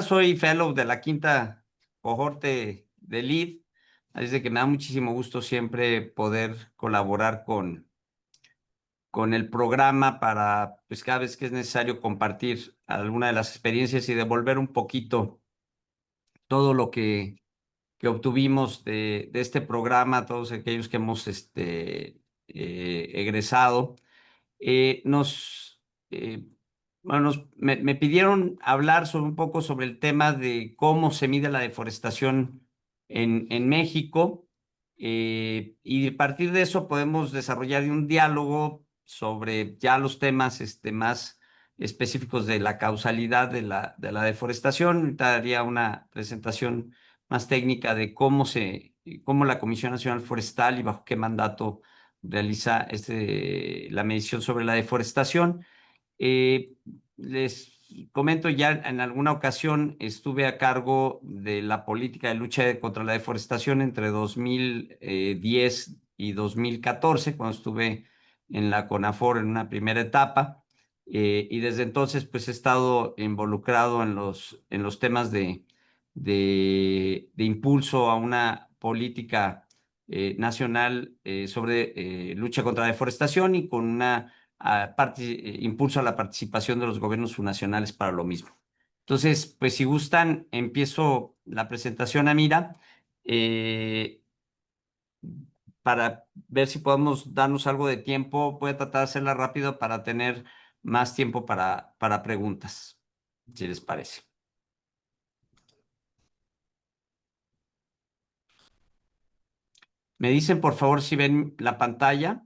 Soy fellow de la quinta cohorte de LEED, así de que me da muchísimo gusto siempre poder colaborar con el programa para, pues cada vez que es necesario compartir alguna de las experiencias y devolver un poquito todo lo que obtuvimos de este programa, todos aquellos que hemos egresado. Nos, bueno, me pidieron hablar sobre un poco sobre el tema de cómo se mide la deforestación en México, y a partir de eso podemos desarrollar un diálogo sobre ya los temas más específicos de la causalidad de la deforestación. Ahorita daría una presentación más técnica de cómo la Comisión Nacional Forestal y bajo qué mandato realiza la medición sobre la deforestación. Eh, Les comento, ya en alguna ocasión estuve a cargo de la política de lucha contra la deforestación entre 2010 y 2014, cuando estuve en la CONAFOR en una primera etapa. Y desde entonces pues he estado involucrado en los temas de impulso a una política nacional sobre lucha contra la deforestación, y con impulso a la participación de los gobiernos subnacionales para lo mismo. Entonces, pues si gustan, empiezo la presentación, Amira, eh, para ver si podemos darnos algo de tiempo. Voy a tratar de hacerla rápido para tener más tiempo para preguntas, si les parece. Me dicen, por favor, si ven la pantalla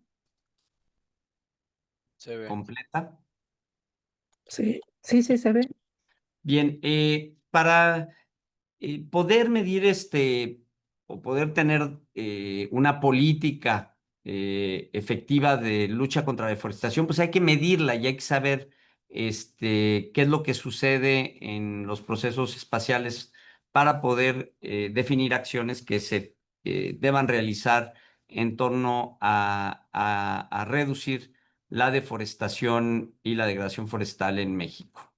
Se ve. completa. Sí, sí, sí, se ve. Bien, para poder medir o poder tener una política efectiva de lucha contra la deforestación, pues hay que medirla y hay que saber qué es lo que sucede en los procesos espaciales para poder definir acciones que se deban realizar en torno a reducir la deforestación y la degradación forestal en México.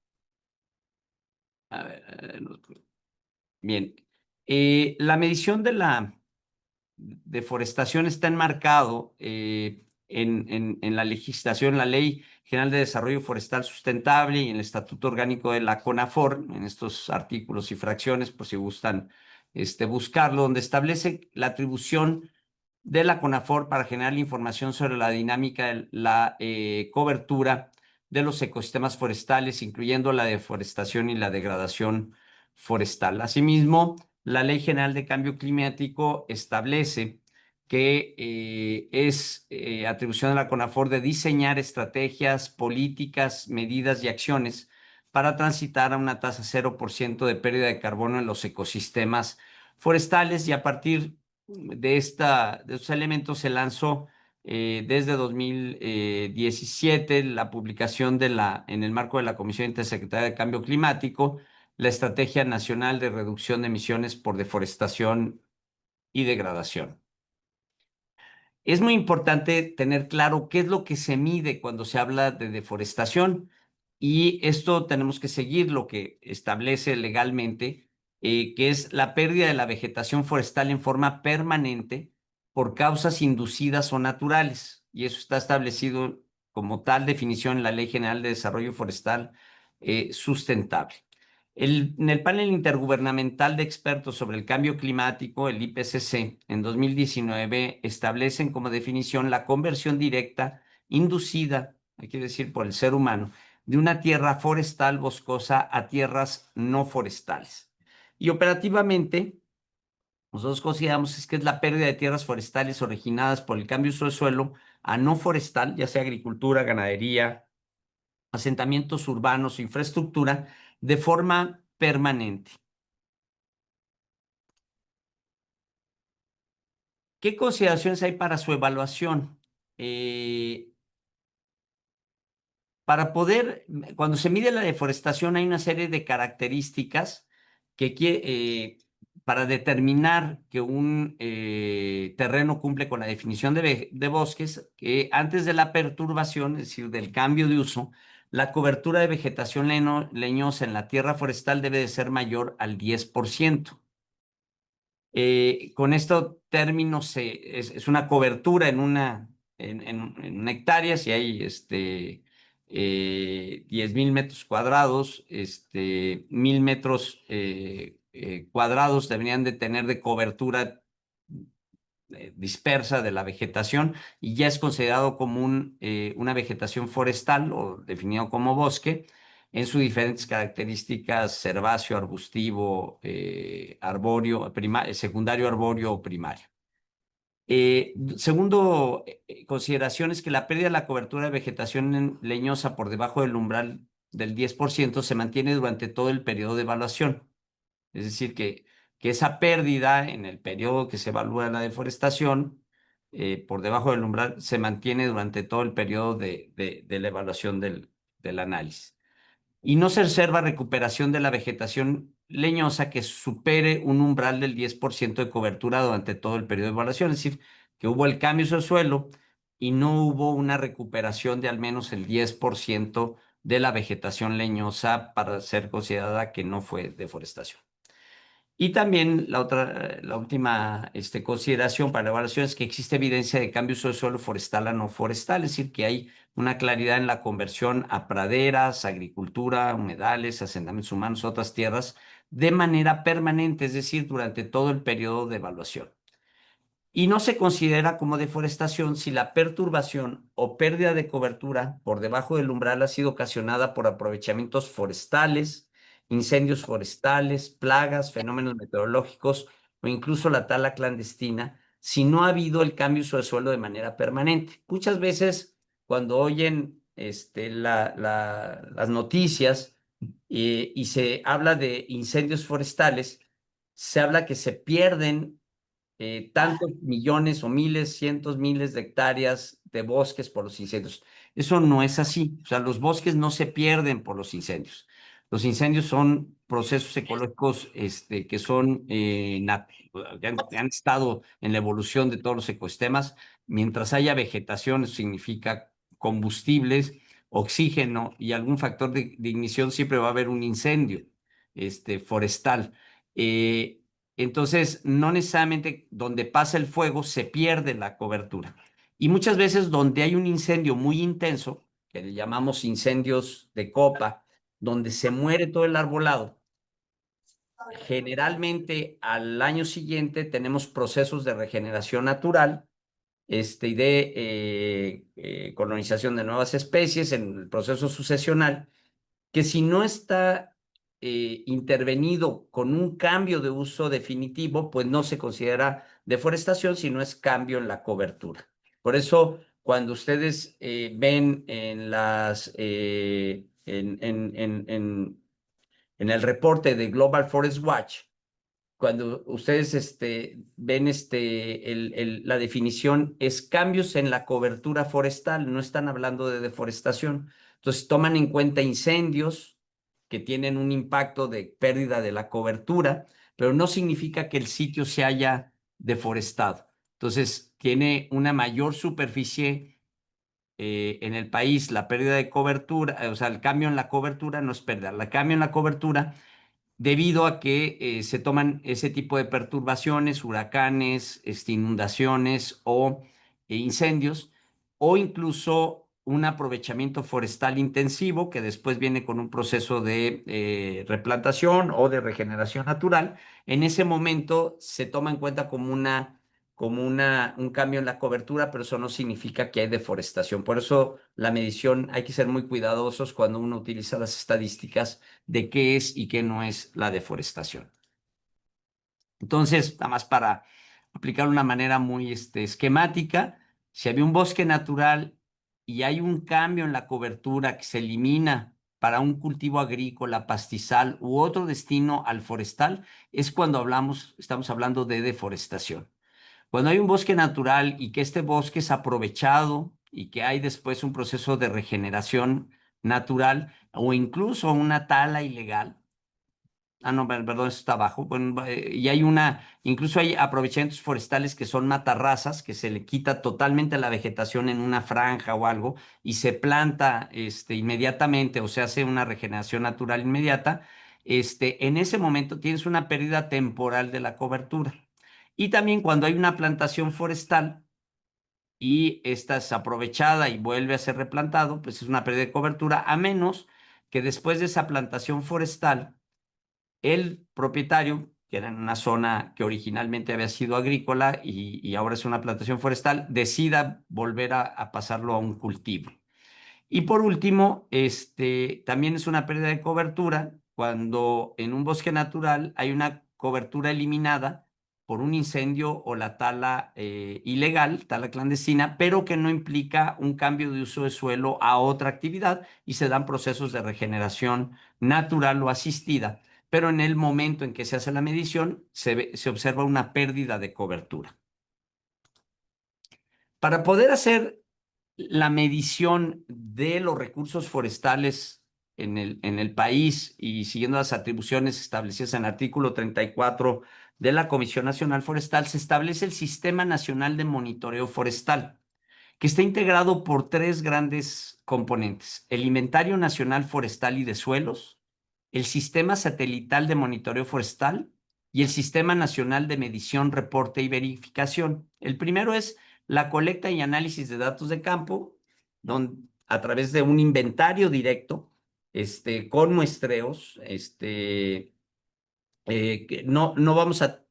A ver, bien. La medición de la deforestación está enmarcado en la legislación, la Ley General de Desarrollo Forestal Sustentable y en el Estatuto Orgánico de la CONAFOR, en estos artículos y fracciones, por si gustan buscarlo, donde establece la atribución de la CONAFOR para generar información sobre la dinámica de la cobertura de los ecosistemas forestales, incluyendo la deforestación y la degradación forestal. Asimismo, la Ley General de Cambio Climático establece que es atribución de la CONAFOR de diseñar estrategias, políticas, medidas y acciones para transitar a una tasa 0% de pérdida de carbono en los ecosistemas forestales, y a partir de estos elementos se lanzó desde 2017 la publicación en el marco de la Comisión Intersecretaria de Cambio Climático, la Estrategia Nacional de Reducción de Emisiones por Deforestación y Degradación. Es muy importante tener claro qué es lo que se mide cuando se habla de deforestación, y esto tenemos que seguir lo que establece legalmente, que es la pérdida de la vegetación forestal en forma permanente por causas inducidas o naturales, y eso está establecido como tal definición en la Ley General de Desarrollo Forestal Sustentable. En el panel intergubernamental de expertos sobre el cambio climático, el IPCC, en 2019 establecen como definición la conversión directa inducida, hay que decir, por el ser humano, de una tierra forestal boscosa a tierras no forestales. Y operativamente, nosotros consideramos que es la pérdida de tierras forestales originadas por el cambio de uso del suelo a no forestal, ya sea agricultura, ganadería, asentamientos urbanos, infraestructura, de forma permanente. ¿Qué consideraciones hay para su evaluación? Cuando se mide la deforestación, hay una serie de características para determinar que un terreno cumple con la definición de bosques, que antes de la perturbación, es decir, del cambio de uso, la cobertura de vegetación leñosa en la tierra forestal debe de ser mayor al 10%. Con esto término es una cobertura en una hectárea, si hay 10,000 metros cuadrados, 1,000 metros cuadrados deberían de tener de cobertura dispersa de la vegetación y ya es considerado como una vegetación forestal o definido como bosque en sus diferentes características: herbáceo, arbustivo, arbóreo, secundario, arbóreo o primario. Segundo, consideración es que la pérdida de la cobertura de vegetación leñosa por debajo del umbral del 10% se mantiene durante todo el periodo de evaluación. Es decir, que esa pérdida en el periodo que se evalúa la deforestación, por debajo del umbral, se mantiene durante todo el periodo de la evaluación del análisis. Y no se observa recuperación de la vegetación leñosa que supere un umbral del 10% de cobertura durante todo el periodo de evaluación. Es decir, que hubo el cambio de suelo y no hubo una recuperación de al menos el 10% de la vegetación leñosa para ser considerada que no fue deforestación. Y también la última consideración para la evaluación es que existe evidencia de cambios de suelo forestal a no forestal, es decir, que hay una claridad en la conversión a praderas, agricultura, humedales, asentamientos humanos, otras tierras, de manera permanente, es decir, durante todo el periodo de evaluación. Y no se considera como deforestación si la perturbación o pérdida de cobertura por debajo del umbral ha sido ocasionada por aprovechamientos forestales, incendios forestales, plagas, fenómenos meteorológicos o incluso la tala clandestina, si no ha habido el cambio de suelo de manera permanente. Muchas veces cuando oyen las noticias y se habla de incendios forestales, se habla que se pierden tantos millones o miles, cientos, miles de hectáreas de bosques por los incendios. Eso no es así. O sea, los bosques no se pierden por los incendios. Los incendios son procesos ecológicos que son que han estado en la evolución de todos los ecosistemas. Mientras haya vegetación, eso significa combustibles, oxígeno y algún factor de ignición, siempre va a haber un incendio forestal. Entonces, no necesariamente donde pasa el fuego se pierde la cobertura. Y muchas veces donde hay un incendio muy intenso, que le llamamos incendios de copa, donde se muere todo el arbolado, generalmente al año siguiente tenemos procesos de regeneración natural y de colonización de nuevas especies en el proceso sucesional, que si no está intervenido con un cambio de uso definitivo, pues no se considera deforestación, sino es cambio en la cobertura. Por eso, cuando ustedes ven en el reporte de Global Forest Watch, cuando ustedes ven la definición, es cambios en la cobertura forestal, no están hablando de deforestación. Entonces toman en cuenta incendios que tienen un impacto de pérdida de la cobertura, pero no significa que el sitio se haya deforestado. Entonces tiene una mayor superficie en el país, la pérdida de cobertura, o sea, el cambio en la cobertura no es pérdida, el cambio en la cobertura debido a que se toman ese tipo de perturbaciones, huracanes, inundaciones o incendios, o incluso un aprovechamiento forestal intensivo que después viene con un proceso de replantación o de regeneración natural. En ese momento se toma en cuenta un cambio en la cobertura, pero eso no significa que hay deforestación. Por eso la medición hay que ser muy cuidadosos cuando uno utiliza las estadísticas de qué es y qué no es la deforestación. Entonces, nada más para aplicar una manera muy esquemática, si había un bosque natural y hay un cambio en la cobertura que se elimina para un cultivo agrícola, pastizal u otro destino al forestal, es cuando estamos hablando de deforestación. Cuando hay un bosque natural y que este bosque es aprovechado y que hay después un proceso de regeneración natural o incluso una tala ilegal, no, perdón, eso está abajo. Bueno, y hay incluso hay aprovechamientos forestales que son matarrazas, que se le quita totalmente la vegetación en una franja o algo y se planta inmediatamente o se hace una regeneración natural inmediata. En ese momento tienes una pérdida temporal de la cobertura. Y también cuando hay una plantación forestal y esta es aprovechada y vuelve a ser replantado, pues es una pérdida de cobertura, a menos que después de esa plantación forestal el propietario, que era en una zona que originalmente había sido agrícola y ahora es una plantación forestal, decida volver a pasarlo a un cultivo. Y por último, también es una pérdida de cobertura cuando en un bosque natural hay una cobertura eliminada por un incendio o la tala ilegal, tala clandestina, pero que no implica un cambio de uso de suelo a otra actividad y se dan procesos de regeneración natural o asistida. Pero en el momento en que se hace la medición, se observa una pérdida de cobertura. Para poder hacer la medición de los recursos forestales en el país y siguiendo las atribuciones establecidas en el artículo 34 de la Comisión Nacional Forestal, se establece el Sistema Nacional de Monitoreo Forestal, que está integrado por tres grandes componentes: el Inventario Nacional Forestal y de Suelos, el Sistema Satelital de Monitoreo Forestal y el Sistema Nacional de Medición, Reporte y Verificación. El primero es la colecta y análisis de datos de campo, a través de un inventario directo, con muestreos, no vamos a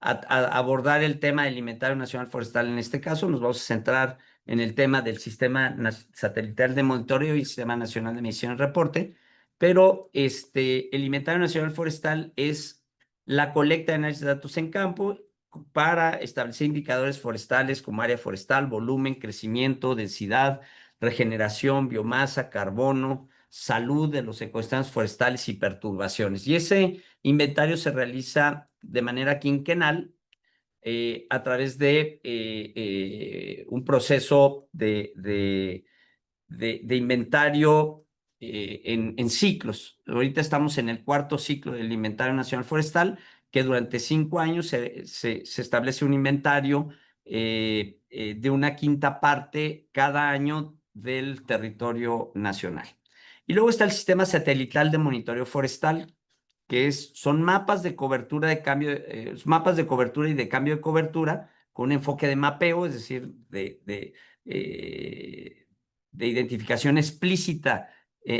abordar el tema del Inventario Nacional Forestal en este caso, nos vamos a centrar en el tema del Sistema Satelital de Monitoreo y el Sistema Nacional de Medición y Reporte, pero el Inventario Nacional Forestal es la colecta de análisis de datos en campo para establecer indicadores forestales como área forestal, volumen, crecimiento, densidad, regeneración, biomasa, carbono, salud de los ecosistemas forestales y perturbaciones. Y ese inventario se realiza de manera quinquenal a través de un proceso de inventario en ciclos. Ahorita estamos en el cuarto ciclo del Inventario Nacional Forestal, que durante 5 años se establece un inventario de una quinta parte cada año del territorio nacional. Y luego está el Sistema Satelital de Monitoreo Forestal, son mapas de cobertura mapas de cobertura y de cambio de cobertura con un enfoque de mapeo, es decir, de identificación explícita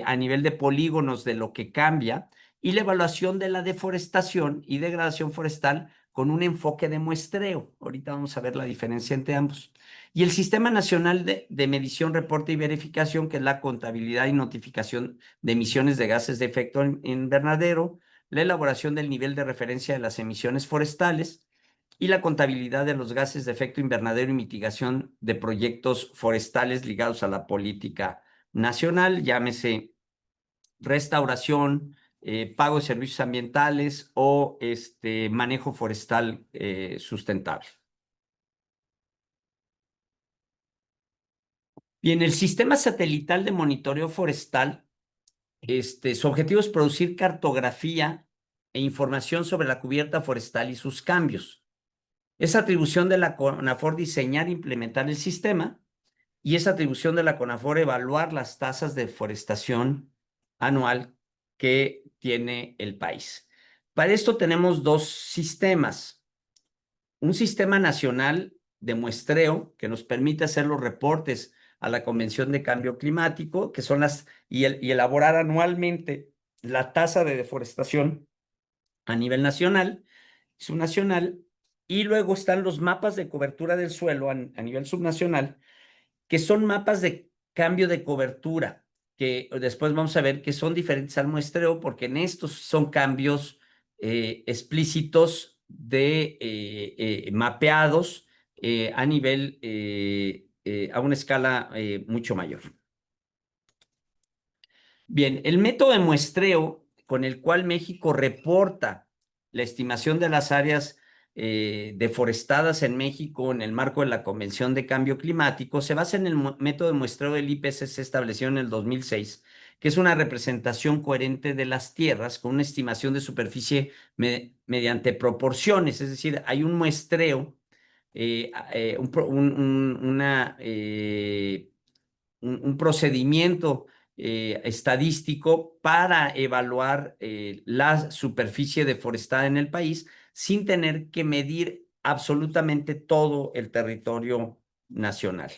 a nivel de polígonos de lo que cambia, y la evaluación de la deforestación y degradación forestal con un enfoque de muestreo. Ahorita vamos a ver la diferencia entre ambos. Y el Sistema Nacional de Medición, Reporte y Verificación, que es la contabilidad y notificación de emisiones de gases de efecto invernadero, la elaboración del nivel de referencia de las emisiones forestales y la contabilidad de los gases de efecto invernadero y mitigación de proyectos forestales ligados a la política nacional, llámese restauración, pago de servicios ambientales o manejo forestal sustentable. Bien, el sistema satelital de monitoreo forestal, su objetivo es producir cartografía e información sobre la cubierta forestal y sus cambios. Es atribución de la CONAFOR diseñar e implementar el sistema y es atribución de la CONAFOR evaluar las tasas de deforestación anual que tiene el país. Para esto tenemos dos sistemas. Un sistema nacional de muestreo que nos permite hacer los reportes a la Convención de Cambio Climático, que son y elaborar anualmente la tasa de deforestación a nivel nacional, subnacional, y luego están los mapas de cobertura del suelo a nivel subnacional, que son mapas de cambio de cobertura, que después vamos a ver que son diferentes al muestreo, porque en estos son cambios explícitos mapeados a nivel, a una escala mucho mayor. Bien, el método de muestreo con el cual México reporta la estimación de las áreas deforestadas en México en el marco de la Convención de Cambio Climático se basa en el método de muestreo del IPCC establecido en el 2006, que es una representación coherente de las tierras con una estimación de superficie mediante proporciones, es decir, hay un muestreo, un procedimiento estadístico para evaluar la superficie deforestada en el país sin tener que medir absolutamente todo el territorio nacional.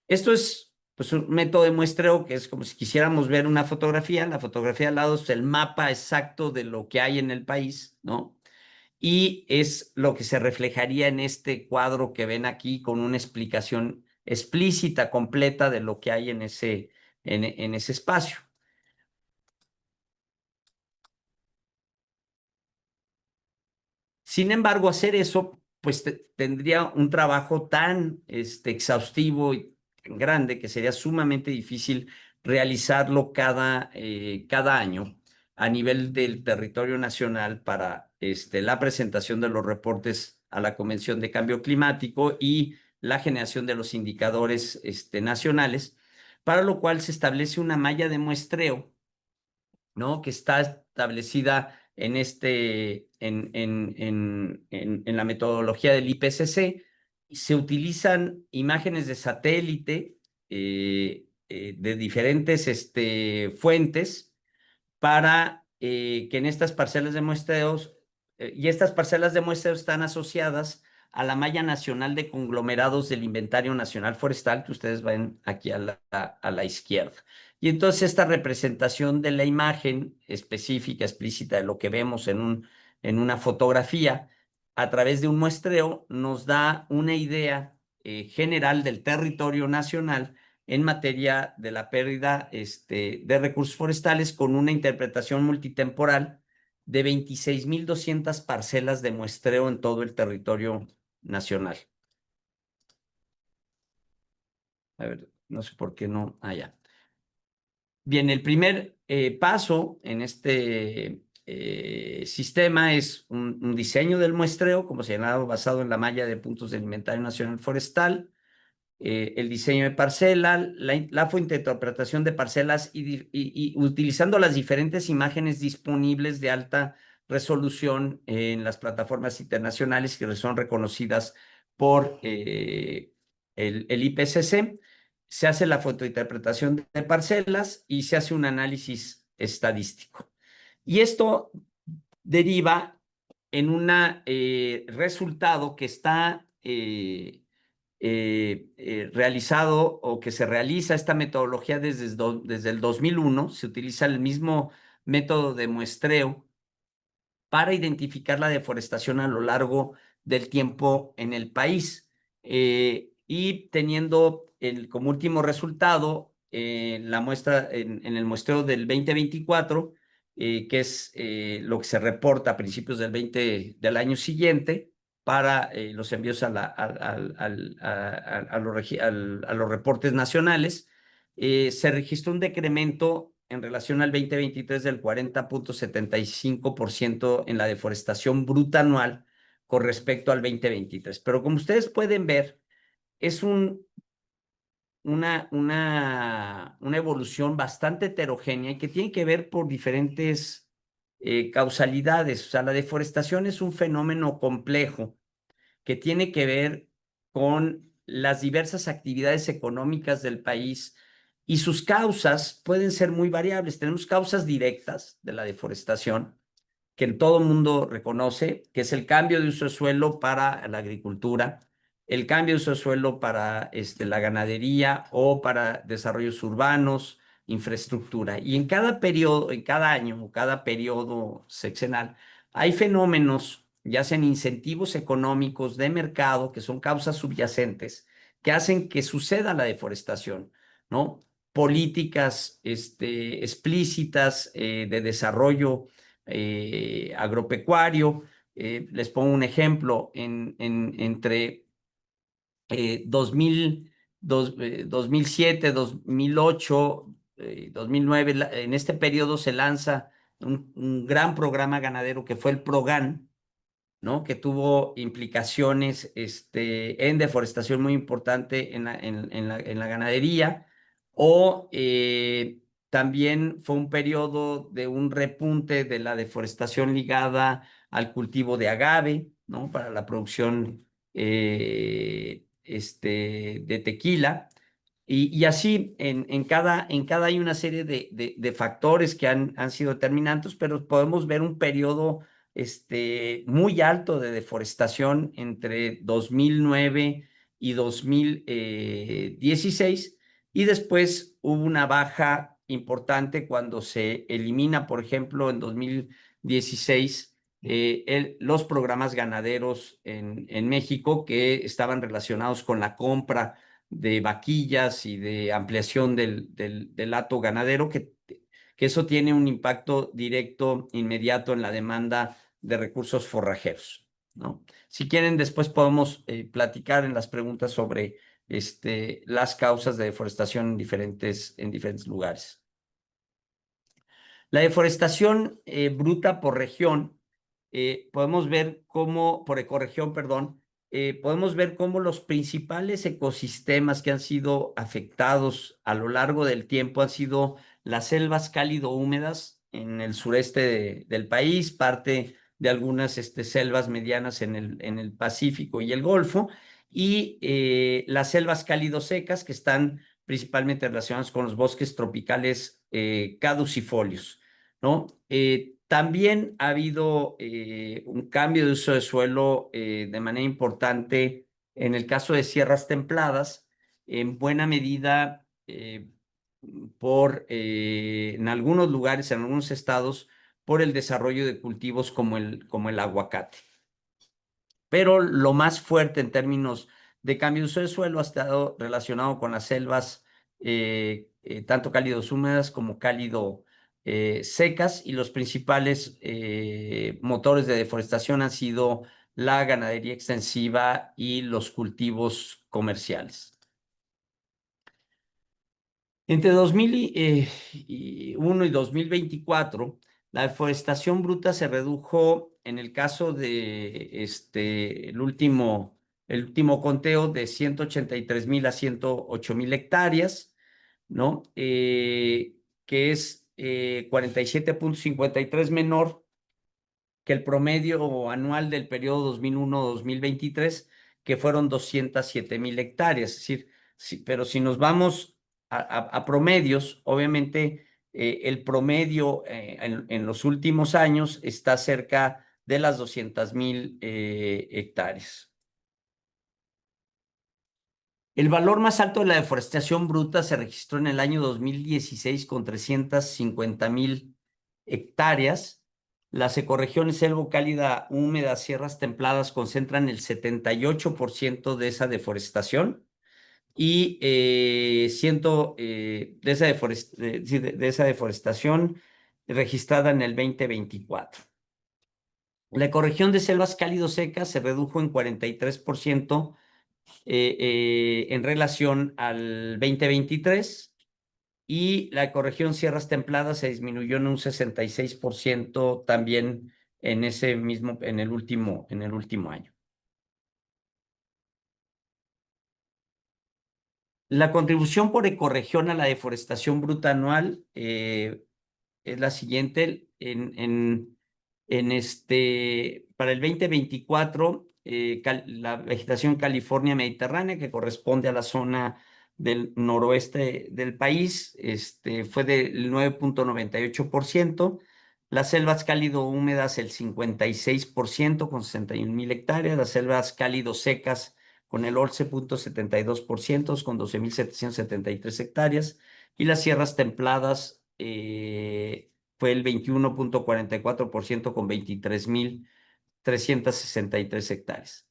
Esto es pues, un método de muestreo que es como si quisiéramos ver una fotografía. La fotografía al lado es el mapa exacto de lo que hay en el país, ¿no? Y es lo que se reflejaría en este cuadro que ven aquí con una explicación explícita, completa de lo que hay en ese espacio. Sin embargo, hacer eso, pues tendría un trabajo tan exhaustivo y tan grande que sería sumamente difícil realizarlo cada año a nivel del territorio nacional para la presentación de los reportes a la Convención de Cambio Climático y la generación de los indicadores nacionales, para lo cual se establece una malla de muestreo, ¿no? Que está establecida en la metodología del IPCC. Se utilizan imágenes de satélite de diferentes fuentes para que en estas parcelas de muestreos, y estas parcelas de muestreo están asociadas a la malla nacional de conglomerados del Inventario Nacional Forestal, que ustedes ven aquí a la izquierda. Y entonces esta representación de la imagen específica, explícita de lo que vemos en una fotografía, a través de un muestreo, nos da una idea general del territorio nacional en materia de la pérdida de recursos forestales con una interpretación multitemporal de 26.200 parcelas de muestreo en todo el territorio nacional. A ver, no sé por qué no. Ya. Bien, el primer paso en este sistema es un diseño del muestreo, como señalado, basado en la malla de puntos del Inventario Nacional Forestal, el diseño de parcela, la interpretación de parcelas y utilizando las diferentes imágenes disponibles de alta resolución en las plataformas internacionales que son reconocidas por el IPCC. Se hace la fotointerpretación de parcelas y se hace un análisis estadístico. Y esto deriva en un resultado que está realizado o que se realiza esta metodología desde el 2001. Se utiliza el mismo método de muestreo para identificar la deforestación a lo largo del tiempo en el país. Y teniendo como último resultado la muestra en el muestreo del 2024, que es lo que se reporta a principios del año siguiente para los envíos a los reportes nacionales. Se registró un decremento en relación al 2023 del 40.75% en la deforestación bruta anual con respecto al 2023. Pero como ustedes pueden ver, es una evolución bastante heterogénea y que tiene que ver por diferentes causalidades. O sea, la deforestación es un fenómeno complejo que tiene que ver con las diversas actividades económicas del país y sus causas pueden ser muy variables. Tenemos causas directas de la deforestación que todo el mundo reconoce, que es el cambio de uso de suelo para la agricultura, el cambio de uso de suelo para la ganadería o para desarrollos urbanos, infraestructura. Y en cada periodo, en cada año o cada periodo sexenal, hay fenómenos, ya sean incentivos económicos de mercado, que son causas subyacentes, que hacen que suceda la deforestación, ¿no? Políticas explícitas de desarrollo agropecuario. Les pongo un ejemplo, entre 2007, 2008, 2009, en este periodo se lanza un gran programa ganadero que fue el PROGAN, ¿no? Que tuvo implicaciones en deforestación muy importante en la ganadería, o también fue un periodo de un repunte de la deforestación ligada al cultivo de agave, ¿no? Para la producción de tequila. Y así, en cada hay una serie de factores que han sido determinantes, pero podemos ver un periodo muy alto de deforestación entre 2009 y 2016, y después hubo una baja importante cuando se elimina, por ejemplo, en 2016, los programas ganaderos en México, que estaban relacionados con la compra de vaquillas y de ampliación del hato ganadero, que eso tiene un impacto directo, inmediato en la demanda de recursos forrajeros, ¿no? Si quieren, después podemos platicar en las preguntas sobre las causas de deforestación en diferentes lugares. La deforestación bruta por región, podemos ver cómo, por ecorregión, perdón, podemos ver cómo los principales ecosistemas que han sido afectados a lo largo del tiempo han sido las selvas cálido-húmedas en el sureste del país, parte de algunas selvas medianas en el Pacífico y el Golfo, y las selvas cálido-secas, que están principalmente relacionadas con los bosques tropicales caducifolios, ¿no? También ha habido un cambio de uso de suelo de manera importante en el caso de sierras templadas, en buena medida en algunos lugares, en algunos estados, por el desarrollo de cultivos como el aguacate. Pero lo más fuerte en términos de cambio de uso de suelo ha estado relacionado con las selvas, tanto cálidos húmedas como cálido secas, y los principales motores de deforestación han sido la ganadería extensiva y los cultivos comerciales. Entre 2001 y 2024, la deforestación bruta se redujo, en el caso de el último conteo, de 183,000 a 108,000 hectáreas, ¿no? Que es 47,53 menor que el promedio anual del periodo 2001-2023, que fueron 207,000 hectáreas. Es decir, pero si nos vamos a promedios, obviamente el promedio en los últimos años está cerca de las 200,000 hectáreas. El valor más alto de la deforestación bruta se registró en el año 2016 con 350,000 hectáreas. Las ecorregiones selvo-cálida húmeda, sierras templadas concentran el 78% de esa deforestación, y de esa deforestación registrada en el 2024. La ecorregión de selvas cálido-secas se redujo en 43% en relación al 2023, y la ecorregión sierras templadas se disminuyó en un 66% también en el último año. La contribución por ecorregión a la deforestación bruta anual es la siguiente. Para el 2024, la vegetación California mediterránea, que corresponde a la zona del noroeste del país, fue del 9,98%. Las selvas cálido húmedas el 56%, con 61,000 hectáreas. Las selvas cálido secas con el 11,72%, con 12,773 hectáreas. Y las sierras templadas fue el 21,44%, con 23,363 hectáreas.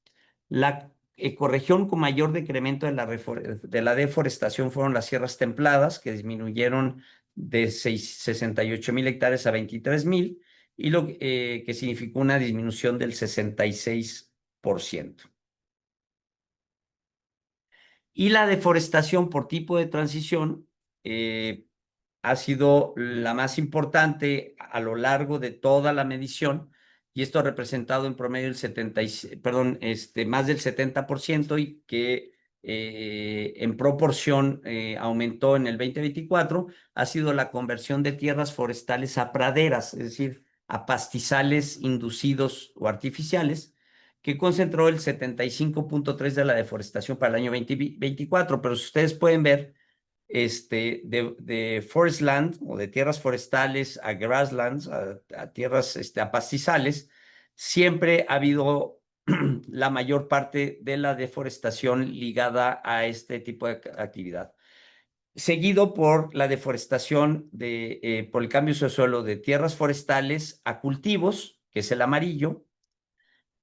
La ecorregión con mayor decremento de la deforestación fueron las sierras templadas, que disminuyeron de 68,000 hectáreas a 23,000, y lo que significó una disminución del 66%. Y la deforestación por tipo de transición ha sido la más importante a lo largo de toda la medición, y esto ha representado en promedio perdón, más del 70% y que en proporción aumentó en el 2024, ha sido la conversión de tierras forestales a praderas, es decir, a pastizales inducidos o artificiales, que concentró el 75,3% de la deforestación para el año 2024. Pero si ustedes pueden ver, de forest land o de tierras forestales a grasslands, a tierras, a pastizales, siempre ha habido la mayor parte de la deforestación ligada a este tipo de actividad. Seguido por la deforestación por el cambio de suelo de tierras forestales a cultivos, que es el amarillo,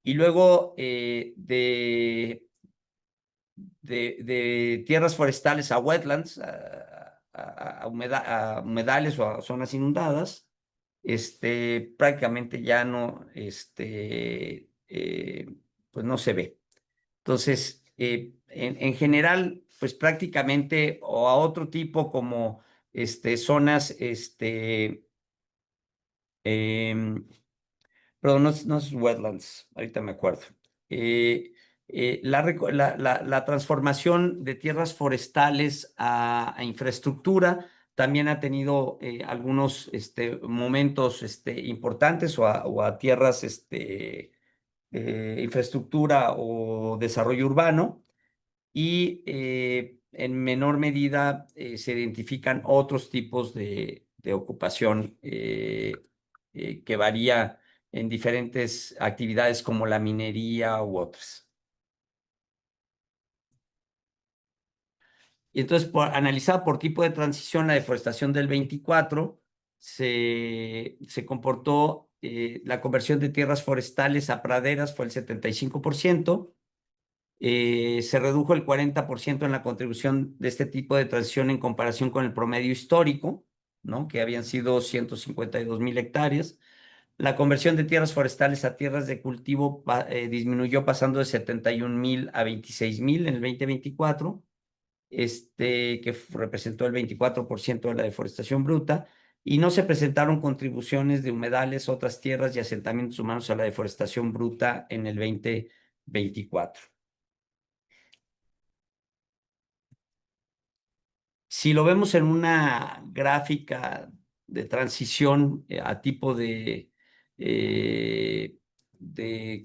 y luego de tierras forestales a wetlands, a humedales o a zonas inundadas, prácticamente ya no, pues no se ve. Entonces, en general, pues prácticamente o a otro tipo como zonas, em, pero no es wetlands, ahorita me acuerdo. Eh, la transformación de tierras forestales a infraestructura también ha tenido algunos momentos importantes o a tierras, infraestructura o desarrollo urbano, y en menor medida se identifican otros tipos de ocupación que varía en diferentes actividades como la minería u otras. Y entonces, analizada por tipo de transición, la deforestación del 24 se comportó, la conversión de tierras forestales a praderas fue el 75%. Se redujo el 40% en la contribución de este tipo de transición en comparación con el promedio histórico, ¿no? Que habían sido 152,000 hectáreas. La conversión de tierras forestales a tierras de cultivo disminuyó pasando de 71,000 a 26,000 en el 2024, que representó el 24% de la deforestación bruta, y no se presentaron contribuciones de humedales, otras tierras y asentamientos humanos a la deforestación bruta en el 2024. Si lo vemos en una gráfica de transición a tipo de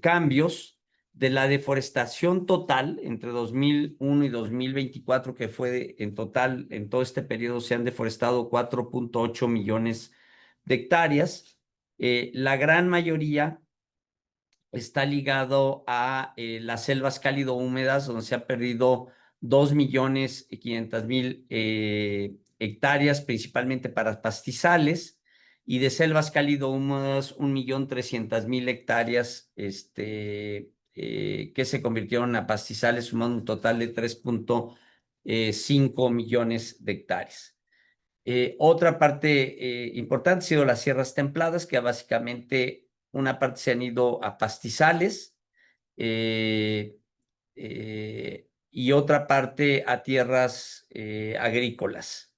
cambios, de la deforestación total entre 2001 y 2024, que fue en total, en todo este periodo se han deforestado 4,8 millones de hectáreas. La gran mayoría está ligado a las selvas cálido húmedas, donde se ha perdido 2,500,000 hectáreas, principalmente para pastizales, y de selvas cálido húmedas 1,300,000 hectáreas, que se convirtieron a pastizales, sumando un total de 3,5 millones de hectáreas. Otra parte importante ha sido las sierras templadas, que básicamente una parte se han ido a pastizales, y otra parte a tierras agrícolas.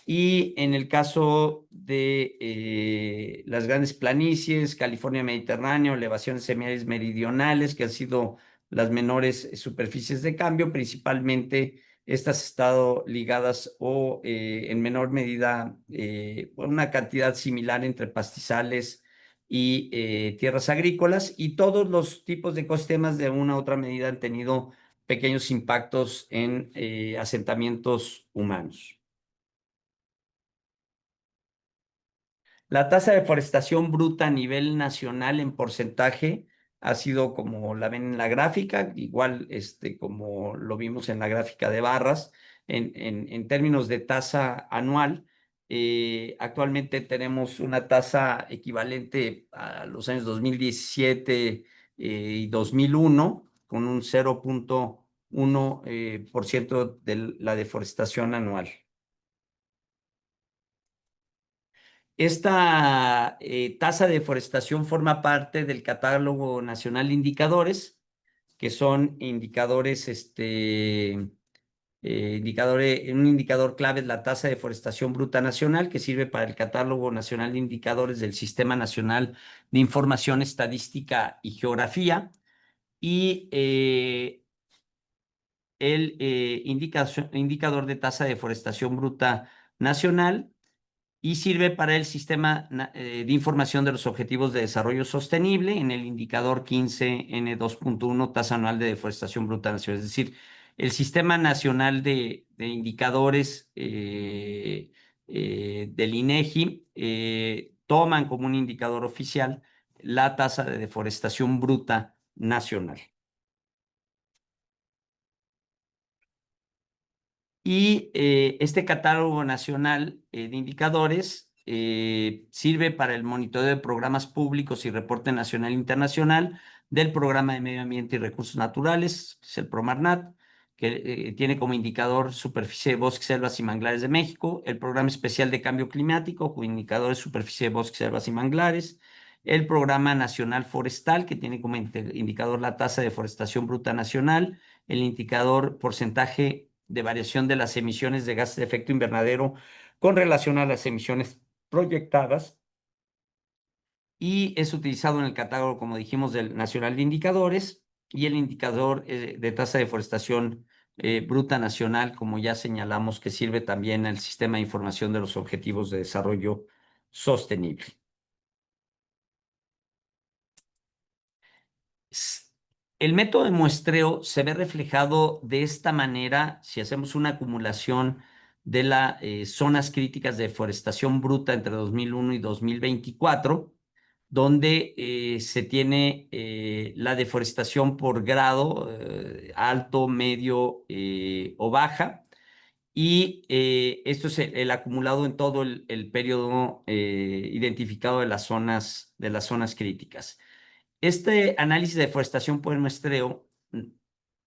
Y en el caso de las grandes planicies, California Mediterráneo, elevaciones semiáridas meridionales, que han sido las menores superficies de cambio, principalmente estas han estado ligadas o en menor medida, una cantidad similar entre pastizales y tierras agrícolas, y todos los tipos de ecosistemas de una u otra medida han tenido pequeños impactos en asentamientos humanos. La tasa de deforestación bruta a nivel nacional en porcentaje ha sido como la ven en la gráfica, igual como lo vimos en la gráfica de barras, en términos de tasa anual. Actualmente tenemos una tasa equivalente a los años 2017 y 2001, con un 0,1% por ciento de la deforestación anual. Esta tasa de deforestación forma parte del Catálogo Nacional de Indicadores, que son indicadores un indicador clave es la tasa de deforestación bruta nacional, que sirve para el Catálogo Nacional de Indicadores del Sistema Nacional de Información Estadística y Geografía. Y el indicador de tasa de deforestación bruta nacional, y sirve para el sistema de información de los objetivos de desarrollo sostenible en el indicador 15N2.1, tasa anual de deforestación bruta nacional. Es decir, el sistema nacional de indicadores del INEGI toman como un indicador oficial la tasa de deforestación bruta nacional. Y este catálogo nacional de indicadores sirve para el monitoreo de programas públicos y reporte nacional e internacional del Programa de Medio Ambiente y Recursos Naturales, que es el PROMARNAT, que tiene como indicador superficie de bosques, selvas y manglares de México, el Programa Especial de Cambio Climático, cuyo indicador es superficie de bosques, selvas y manglares, el Programa Nacional Forestal, que tiene como indicador la tasa de deforestación bruta nacional, el indicador porcentaje de variación de las emisiones de gases de efecto invernadero con relación a las emisiones proyectadas, y es utilizado en el catálogo, como dijimos, del Nacional de Indicadores, y el indicador de tasa de deforestación bruta nacional, como ya señalamos, que sirve también al sistema de información de los objetivos de desarrollo sostenible. El método de muestreo se ve reflejado de esta manera si hacemos una acumulación de las zonas críticas de deforestación bruta entre 2001 y 2024, donde se tiene la deforestación por grado, alto, medio o baja, y esto es el acumulado en todo el periodo identificado de las zonas críticas. Este análisis de deforestación por muestreo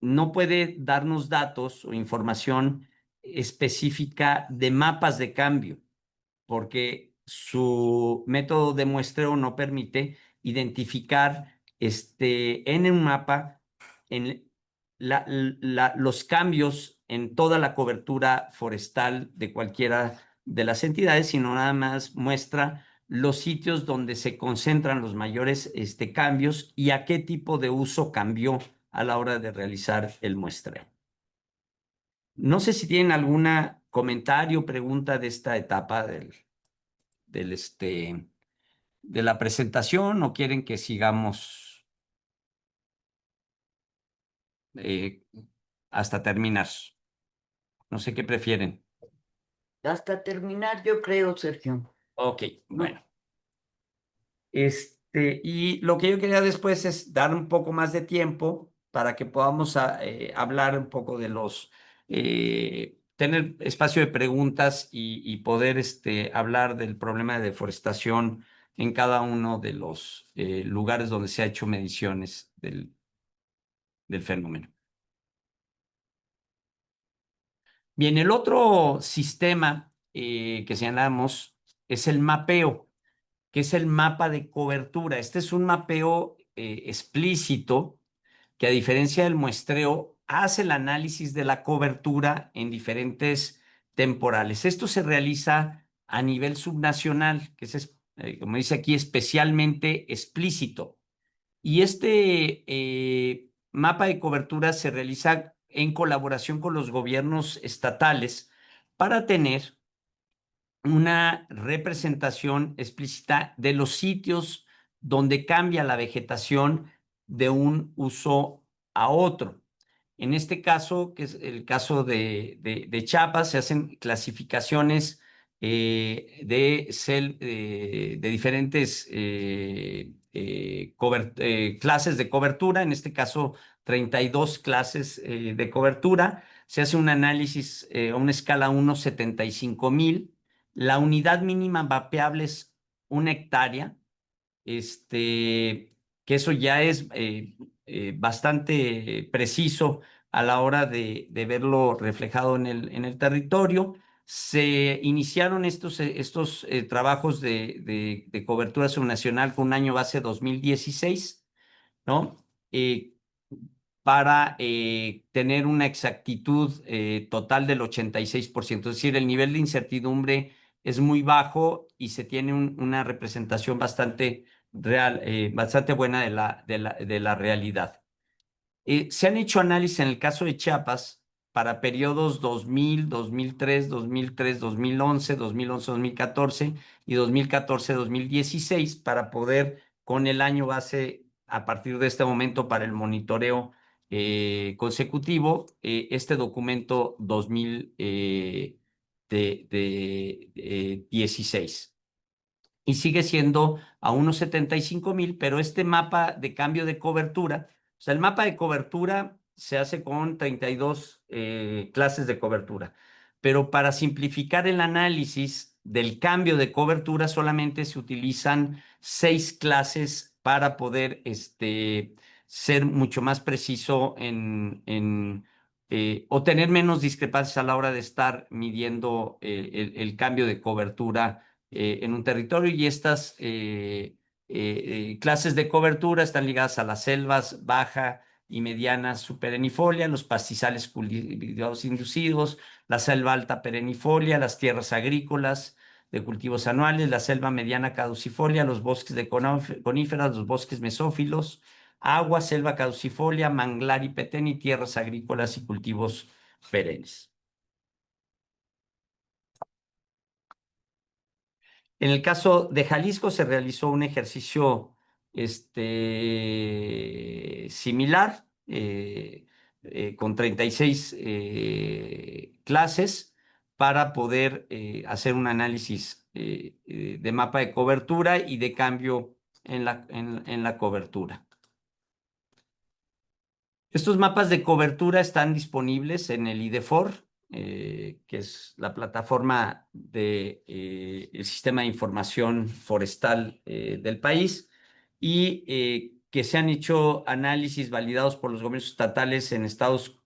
no puede darnos datos o información específica de mapas de cambio, porque su método de muestreo no permite identificar en un mapa en los cambios en toda la cobertura forestal de cualquiera de las entidades, sino nada más muestra los sitios donde se concentran los mayores cambios y a qué tipo de uso cambió a la hora de realizar el muestreo. No sé si tienen algún comentario o pregunta de esta etapa del de la presentación, o quieren que sigamos eh, hasta terminar. No sé qué prefieren. Hasta terminar, yo creo, Sergio. Ok, bueno. Y lo que yo quería después es dar un poco más de tiempo para que podamos hablar un poco de tener espacio de preguntas y poder hablar del problema de deforestación en cada uno de los lugares donde se ha hecho mediciones del fenómeno. Bien, el otro sistema que señalamos es el mapeo, que es el mapa de cobertura. Este es un mapeo explícito que, a diferencia del muestreo, hace el análisis de la cobertura en diferentes temporales. Esto se realiza a nivel subnacional, que es, como dice aquí, especialmente explícito. Y este mapa de cobertura se realiza en colaboración con los gobiernos estatales para tener una representación explícita de los sitios donde cambia la vegetación de un uso a otro. En este caso, que es el caso de Chiapas, se hacen clasificaciones de diferentes clases de cobertura, en este caso 32 clases de cobertura. Se hace un análisis a una escala 1/75,000. La unidad mínima mapeable es 1 hectárea, que eso ya es bastante preciso a la hora de verlo reflejado en el territorio. Se iniciaron estos trabajos de cobertura subnacional con un año base 2016, ¿no? para tener una exactitud total del 86%. Es decir, el nivel de incertidumbre es muy bajo y se tiene una representación bastante real, bastante buena de la realidad. Se han hecho análisis en el caso de Chiapas para periodos 2000, 2003, 2003, 2011, 2011, 2014 y 2014, 2016 para poder, con el año base a partir de este momento para el monitoreo consecutivo, este documento 2000 de 16 y sigue siendo a unos 75,000, pero este mapa de cambio de cobertura, o sea, el mapa de cobertura se hace con 32 clases de cobertura, pero para simplificar el análisis del cambio de cobertura solamente se utilizan 6 clases para poder ser mucho más preciso o tener menos discrepancias a la hora de estar midiendo el cambio de cobertura en un territorio y estas clases de cobertura están ligadas a las selvas baja y medianas perennifolia, los pastizales cultivados inducidos, la selva alta perennifolia, las tierras agrícolas de cultivos anuales, la selva mediana caducifolia, los bosques de coníferas, los bosques mesófilos, agua, selva caducifolia, manglar y petén y tierras agrícolas y cultivos perennes. En el caso de Jalisco se realizó un ejercicio similar con 36 clases para poder hacer un análisis de mapa de cobertura y de cambio en la cobertura. Estos mapas de cobertura están disponibles en el IDEFOR, que es la plataforma del sistema de información forestal del país, y que se han hecho análisis validados por los gobiernos estatales en estados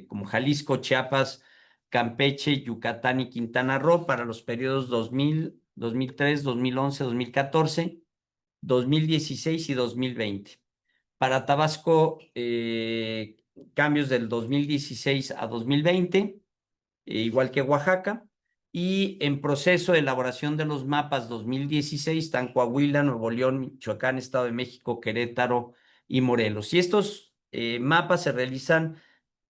como Jalisco, Chiapas, Campeche, Yucatán y Quintana Roo para los periodos 2000, 2003, 2011, 2014, 2016 y 2020. Para Tabasco, cambios del 2016 a 2020, igual que Oaxaca. Y en proceso de elaboración de los mapas 2016 están Coahuila, Nuevo León, Michoacán, Estado de México, Querétaro y Morelos. Y estos mapas se realizan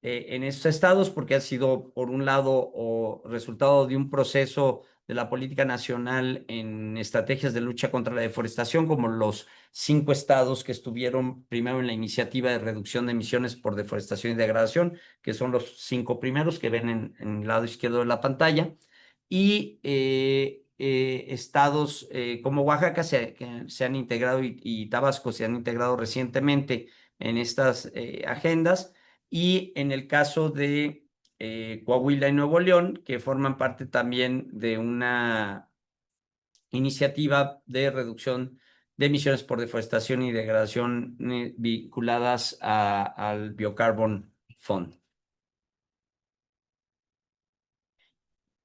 en estos estados porque ha sido, por un lado, o resultado de un proceso de la política nacional en estrategias de lucha contra la deforestación, como los 5 estados que estuvieron primero en la iniciativa de reducción de emisiones por deforestación y degradación, que son los 5 primeros que ven en el lado izquierdo de la pantalla, y estados como Oaxaca que se han integrado y Tabasco se han integrado recientemente en estas agendas, y en el caso de Coahuila y Nuevo León, que forman parte también de una iniciativa de reducción de emisiones por deforestación y degradación vinculadas al Biocarbon Fund.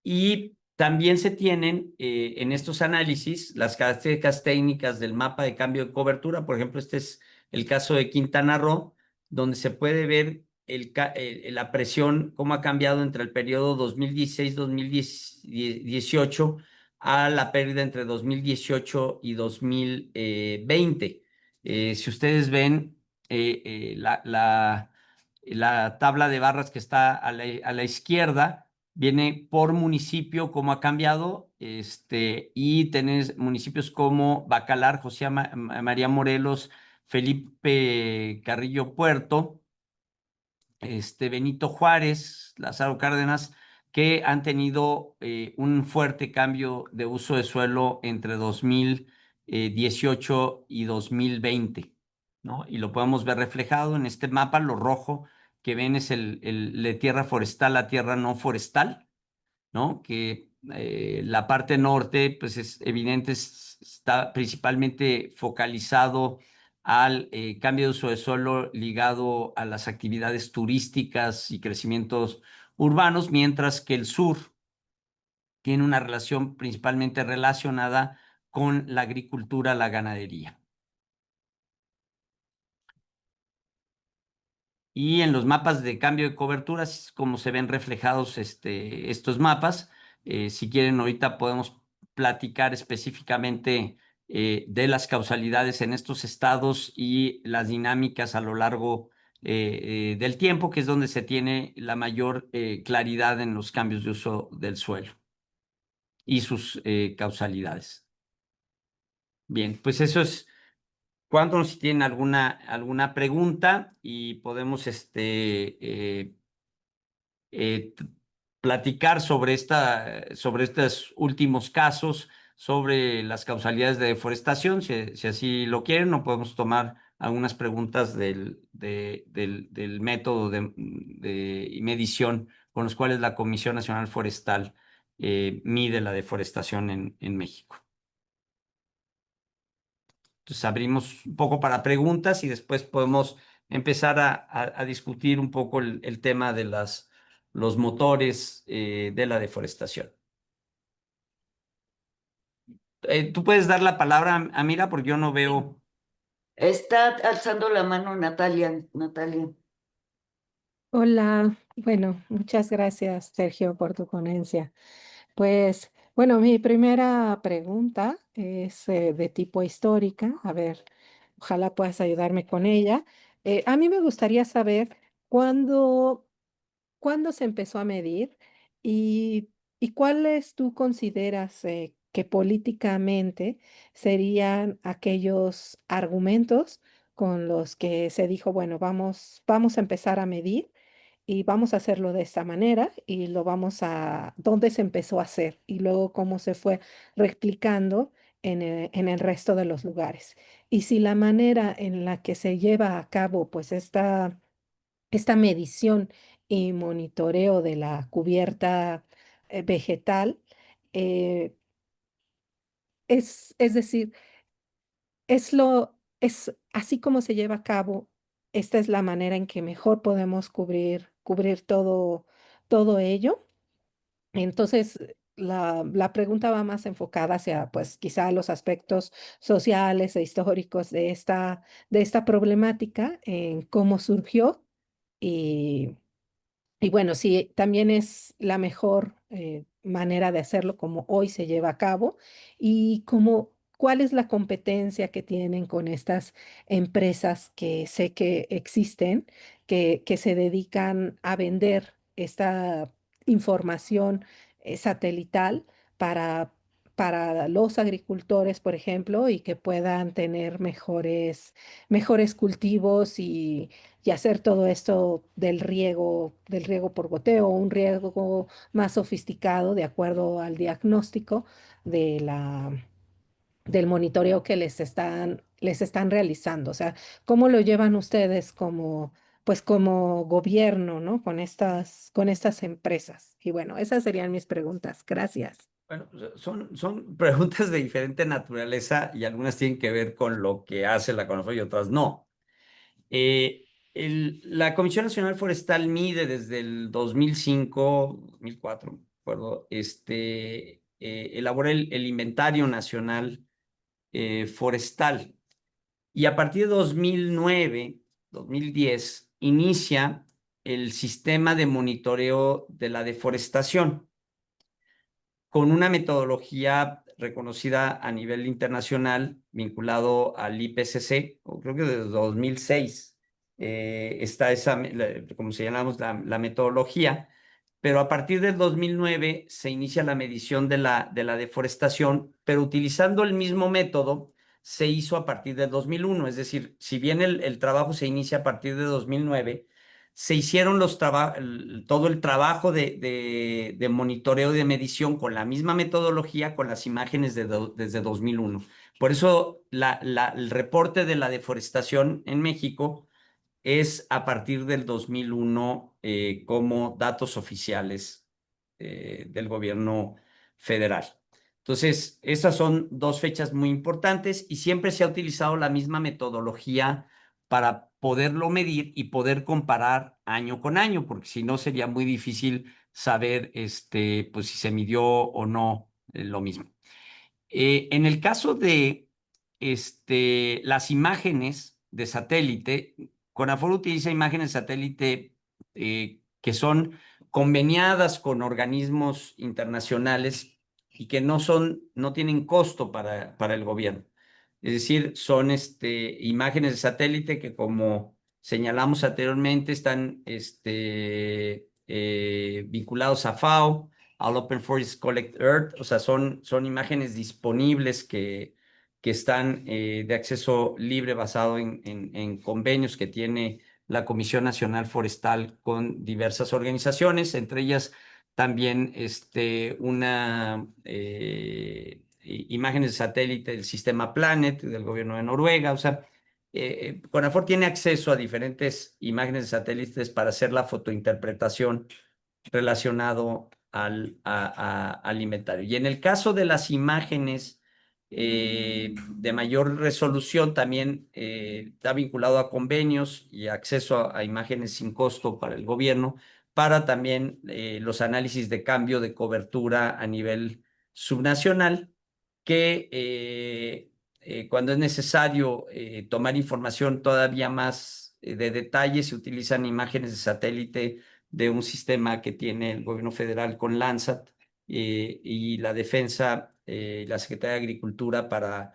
Y también se tienen en estos análisis las características técnicas del mapa de cambio de cobertura. Por ejemplo, este es el caso de Quintana Roo, donde se puede ver la presión, cómo ha cambiado entre el periodo 2016-2018 a la pérdida entre 2018 y 2020. Si ustedes ven la tabla de barras que está a la izquierda, viene por municipio cómo ha cambiado, y tenés municipios como Bacalar, José María Morelos, Felipe Carrillo Puerto, Benito Juárez, Lázaro Cárdenas, que han tenido un fuerte cambio de uso de suelo entre 2018 y 2020, ¿no? Y lo podemos ver reflejado en este mapa. Lo rojo que ven es de tierra forestal a tierra no forestal, ¿no? Que la parte norte, pues es evidente, está principalmente focalizado al cambio de uso de suelo ligado a las actividades turísticas y crecimientos urbanos, mientras que el sur tiene una relación principalmente relacionada con la agricultura, la ganadería. Y en los mapas de cambio de cobertura, así es como se ven reflejados estos mapas. Si quieren, ahorita podemos platicar específicamente de las causalidades en estos estados y las dinámicas a lo largo del tiempo, que es donde se tiene la mayor claridad en los cambios de uso del suelo y sus causalidades. Bien, pues eso es. Cuéntanos si tienen alguna pregunta y podemos t- platicar sobre estos últimos casos, sobre las causalidades de deforestación, si así lo quieren, o podemos tomar algunas preguntas del método de medición con los cuales la Comisión Nacional Forestal mide la deforestación en México. Entonces abrimos un poco para preguntas y después podemos empezar a discutir un poco el tema de los motores de la deforestación. ¿Tú puedes dar la palabra a Mira? Porque yo no veo. Está alzando la mano Natalia. Natalia. Hola, bueno, muchas gracias, Sergio, por tu ponencia. Pues, bueno, mi primera pregunta es de tipo histórica. A ver, ojalá puedas ayudarme con ella. A mí me gustaría saber cuándo ¿cuándo se empezó a medir y, y cuáles tú consideras que políticamente serían aquellos argumentos con los que se dijo, bueno, vamos a empezar a medir y vamos a hacerlo de esta manera y dónde se empezó a hacer y luego cómo se fue replicando en el resto de los lugares? Y si la manera en la que se lleva a cabo, pues esta medición y monitoreo de la cubierta vegetal, eh, es decir, es así como se lleva a cabo, esta es la manera en que mejor podemos cubrir todo ello. Entonces, la pregunta va más enfocada hacia, pues, quizá los aspectos sociales e históricos de esta problemática, en cómo surgió y y bueno, sí, también es la mejor manera de hacerlo como hoy se lleva a cabo y como cuál es la competencia que tienen con estas empresas que sé que existen, que se dedican a vender esta información satelital para, para los agricultores, por ejemplo, y que puedan tener mejores cultivos y hacer todo esto del riego por goteo, un riego más sofisticado de acuerdo al diagnóstico de del monitoreo que les están realizando. O sea, ¿cómo lo llevan ustedes pues como gobierno, ¿no? Con estas empresas. Y bueno, esas serían mis preguntas. Gracias. Bueno, son preguntas de diferente naturaleza y algunas tienen que ver con lo que hace la CONAFOR y otras no. La Comisión Nacional Forestal mide desde el 2005, 2004, me acuerdo, elabora el Inventario Nacional Forestal. Y a partir de 2009, 2010, inicia el sistema de monitoreo de la deforestación con una metodología reconocida a nivel internacional vinculado al IPCC, o creo que desde 2006 está como se llamamos, la metodología, pero a partir del 2009 se inicia la medición de la deforestación, pero utilizando el mismo método se hizo a partir del 2001, es decir, si bien el trabajo se inicia a partir de 2009, se hicieron todo el trabajo de monitoreo y de medición con la misma metodología, con las imágenes desde 2001. Por eso el reporte de la deforestación en México es a partir del 2001 como datos oficiales del gobierno federal. Entonces, estas son dos fechas muy importantes y siempre se ha utilizado la misma metodología para poderlo medir y poder comparar año con año, porque si no sería muy difícil saber pues, si se midió o no lo mismo. En el caso de las imágenes de satélite, CONAFOR utiliza imágenes de satélite que son conveniadas con organismos internacionales y que no tienen costo para el gobierno. Es decir, son imágenes de satélite que, como señalamos anteriormente, están vinculados a FAO, al Open Forest Collect Earth, o sea, son imágenes disponibles que están de acceso libre basado en convenios que tiene la Comisión Nacional Forestal con diversas organizaciones, entre ellas también imágenes de satélite del sistema Planet del gobierno de Noruega. O sea, CONAFOR tiene acceso a diferentes imágenes de satélites para hacer la fotointerpretación relacionado al inventario. Y en el caso de las imágenes de mayor resolución, también está vinculado a convenios y acceso a imágenes sin costo para el gobierno, para también los análisis de cambio de cobertura a nivel subnacional, que cuando es necesario tomar información todavía más de detalle, se utilizan imágenes de satélite de un sistema que tiene el gobierno federal con Landsat y la defensa y la Secretaría de Agricultura para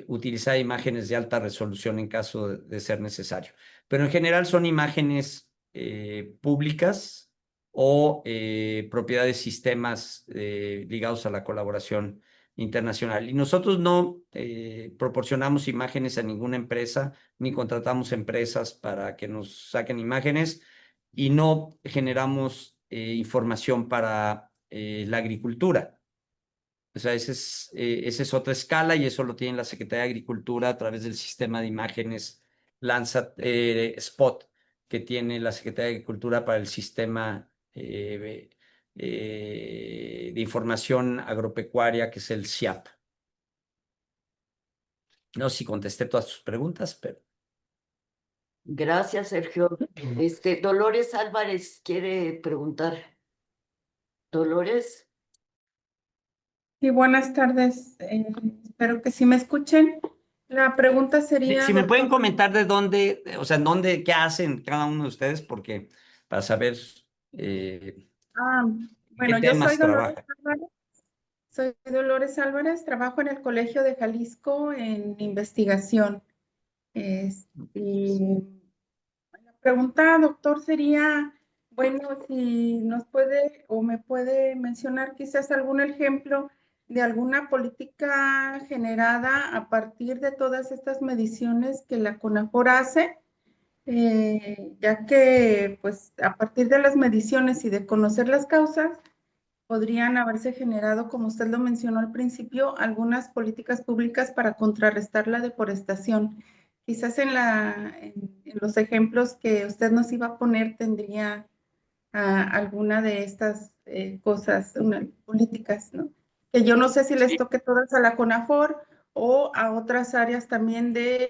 utilizar imágenes de alta resolución en caso de ser necesario. Pero en general son imágenes públicas o propiedad de sistemas ligados a la colaboración internacional. Y nosotros no proporcionamos imágenes a ninguna empresa, ni contratamos empresas para que nos saquen imágenes, y no generamos información para la agricultura. O sea, esa es otra escala, y eso lo tiene la Secretaría de Agricultura a través del sistema de imágenes Landsat Spot que tiene la Secretaría de Agricultura para el sistema de información agropecuaria, que es el SIAP. No sé si contesté todas tus preguntas, pero... Gracias, Sergio. Dolores Álvarez quiere preguntar. Dolores. Sí, buenas tardes. Espero que sí me escuchen. La pregunta sería, Si me pueden doctor, comentar de dónde, o sea, qué hacen cada uno de ustedes, porque para saber qué bueno, yo soy temas Dolores trabajan. Álvarez. Soy Dolores Álvarez, trabajo en el Colegio de Jalisco en investigación. Y la pregunta, doctor, sería, bueno, si nos puede o me puede mencionar quizás algún ejemplo de alguna política generada a partir de todas estas mediciones que la CONAFOR hace, ya que pues a partir de las mediciones y de conocer las causas, podrían haberse generado, como usted lo mencionó al principio, algunas políticas públicas para contrarrestar la deforestación. Quizás en los ejemplos que usted nos iba a poner tendría alguna de estas cosas, políticas, ¿no? Que yo no sé si les Sí. toque todas a la CONAFOR o a otras áreas también de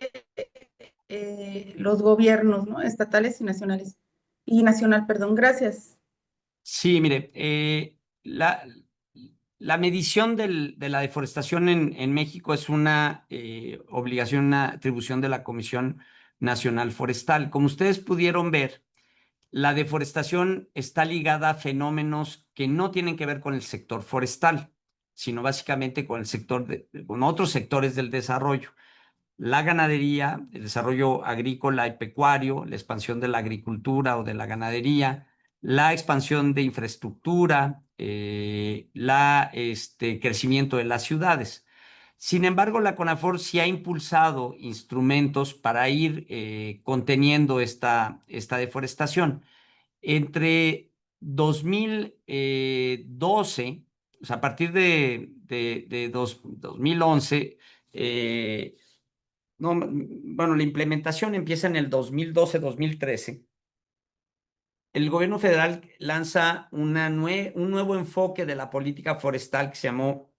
los gobiernos, ¿no? Estatales y nacionales. Y nacional, perdón. Gracias. Sí, mire, la medición de la deforestación en México es una obligación, una atribución de la Comisión Nacional Forestal. Como ustedes pudieron ver, la deforestación está ligada a fenómenos que no tienen que ver con el sector forestal, sino básicamente con con otros sectores del desarrollo. La ganadería, el desarrollo agrícola y pecuario, la expansión de la agricultura o de la ganadería, la expansión de infraestructura, crecimiento de las ciudades. Sin embargo, la CONAFOR sí ha impulsado instrumentos para ir conteniendo esta deforestación. Entre 2012, o sea, a partir de 2011, no, bueno, la implementación empieza en el 2012-2013. El gobierno federal lanza un nuevo enfoque de la política forestal que se llamó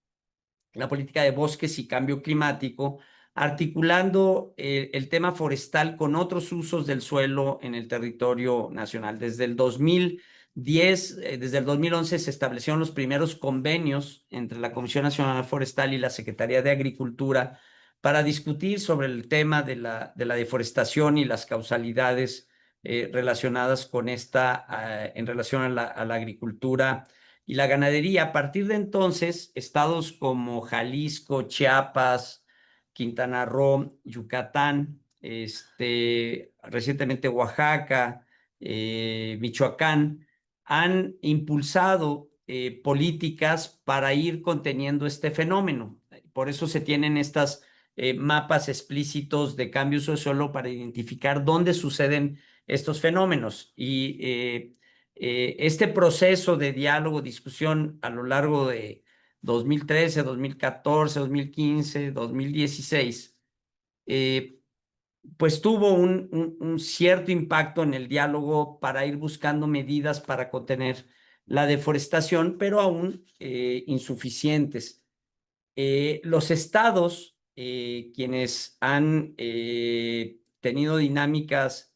la política de bosques y cambio climático, articulando el tema forestal con otros usos del suelo en el territorio nacional. Desde el 2010, desde el 2011 se establecieron los primeros convenios entre la Comisión Nacional Forestal y la Secretaría de Agricultura para discutir sobre el tema de la deforestación y las causalidades relacionadas con en relación a la agricultura y la ganadería. A partir de entonces, estados como Jalisco, Chiapas, Quintana Roo, Yucatán, recientemente Oaxaca, Michoacán, han impulsado políticas para ir conteniendo este fenómeno. Por eso se tienen estas mapas explícitos de cambio de suelo para identificar dónde suceden estos fenómenos. Y este proceso de diálogo, discusión a lo largo de 2013, 2014, 2015, 2016, pues tuvo un cierto impacto en el diálogo para ir buscando medidas para contener la deforestación, pero aún insuficientes. Los estados, quienes han tenido dinámicas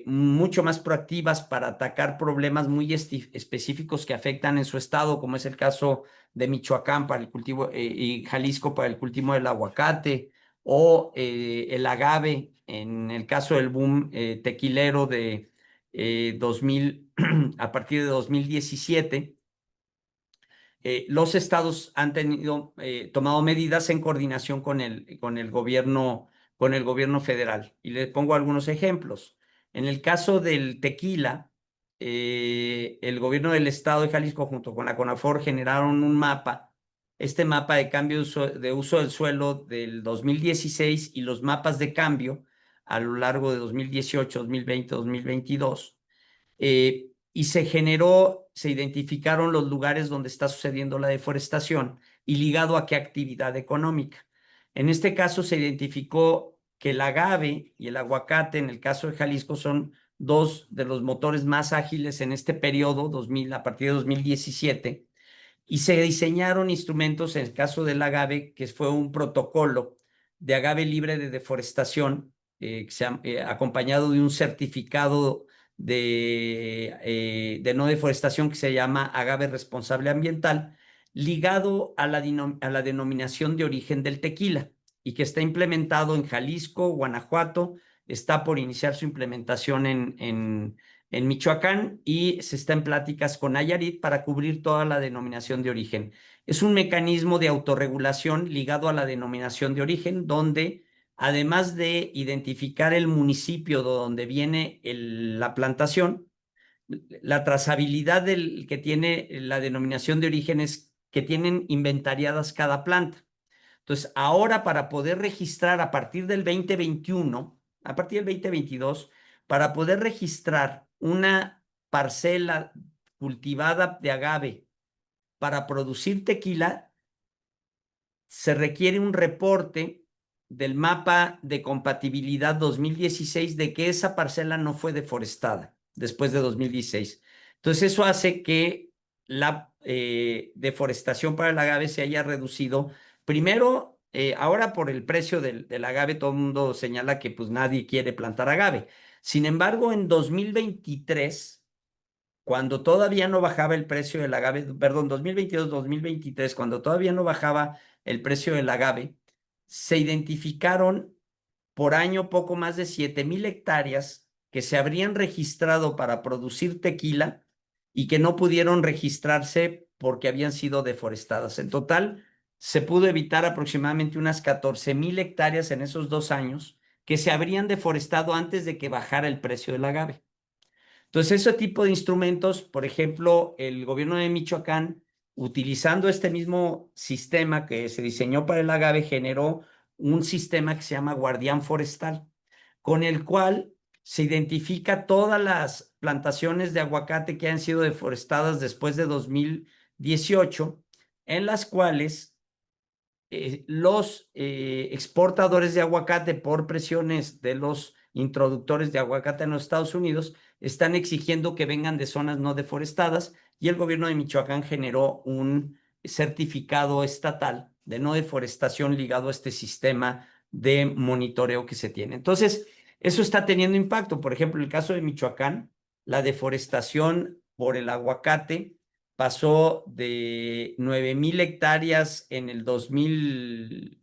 mucho más proactivas para atacar problemas muy específicos que afectan en su estado, como es el caso de Michoacán para el cultivo y Jalisco para el cultivo del aguacate, o el agave en el caso del boom tequilero de 2000, a partir de 2017. Los estados han tomado medidas en coordinación con el gobierno federal. Y les pongo algunos ejemplos. En el caso del tequila, el gobierno del estado de Jalisco junto con la CONAFOR generaron un mapa, este mapa de cambio de uso del suelo del 2016 y los mapas de cambio a lo largo de 2018, 2020, 2022. Y se identificaron los lugares donde está sucediendo la deforestación y ligado a qué actividad económica. En este caso se identificó que el agave y el aguacate, en el caso de Jalisco, son dos de los motores más ágiles en este periodo, a partir de 2017, y se diseñaron instrumentos, en el caso del agave, que fue un protocolo de agave libre de deforestación, acompañado de un certificado de no deforestación que se llama agave responsable ambiental, ligado a la denominación de origen del tequila y que está implementado en Jalisco, Guanajuato, está por iniciar su implementación en Michoacán y se está en pláticas con Nayarit para cubrir toda la denominación de origen. Es un mecanismo de autorregulación ligado a la denominación de origen donde además de identificar el municipio de donde viene la plantación, la trazabilidad que tiene la denominación de origen es que tienen inventariadas cada planta. Entonces, ahora para poder registrar a partir del 2021, a partir del 2022, para poder registrar una parcela cultivada de agave para producir tequila, se requiere un reporte del mapa de compatibilidad 2016 de que esa parcela no fue deforestada después de 2016. Entonces eso hace que la deforestación para el agave se haya reducido. Primero, ahora por el precio del agave, todo el mundo señala que pues nadie quiere plantar agave. Sin embargo, en 2023, cuando todavía no bajaba el precio del agave, perdón, 2022, 2023, cuando todavía no bajaba el precio del agave, se identificaron por año poco más de 7,000 hectáreas que se habrían registrado para producir tequila y que no pudieron registrarse porque habían sido deforestadas. En total, se pudo evitar aproximadamente unas 14,000 hectáreas en esos 2 años que se habrían deforestado antes de que bajara el precio del agave. Entonces, ese tipo de instrumentos, por ejemplo, el gobierno de Michoacán, utilizando este mismo sistema que se diseñó para el agave, generó un sistema que se llama Guardián Forestal, con el cual se identifica todas las plantaciones de aguacate que han sido deforestadas después de 2018, en las cuales los exportadores de aguacate por presiones de los introductores de aguacate en los Estados Unidos están exigiendo que vengan de zonas no deforestadas y el gobierno de Michoacán generó un certificado estatal de no deforestación ligado a este sistema de monitoreo que se tiene. Entonces, eso está teniendo impacto. Por ejemplo, en el caso de Michoacán, la deforestación por el aguacate pasó de 9,000 hectáreas en el 2000,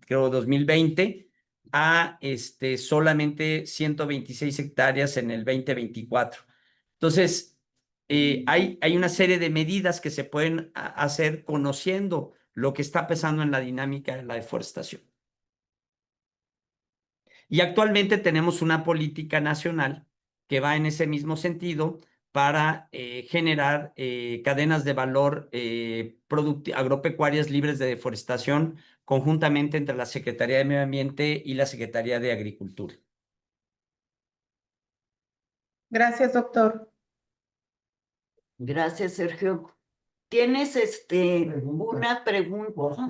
creo, 2020 a solamente 126 hectáreas en el 2024. Entonces, hay una serie de medidas que se pueden hacer conociendo lo que está pasando en la dinámica de la deforestación. Y actualmente tenemos una política nacional que va en ese mismo sentido para generar cadenas de valor agropecuarias libres de deforestación conjuntamente entre la Secretaría de Medio Ambiente y la Secretaría de Agricultura. Gracias, doctor. Gracias, Sergio. ¿Tienes una pregunta?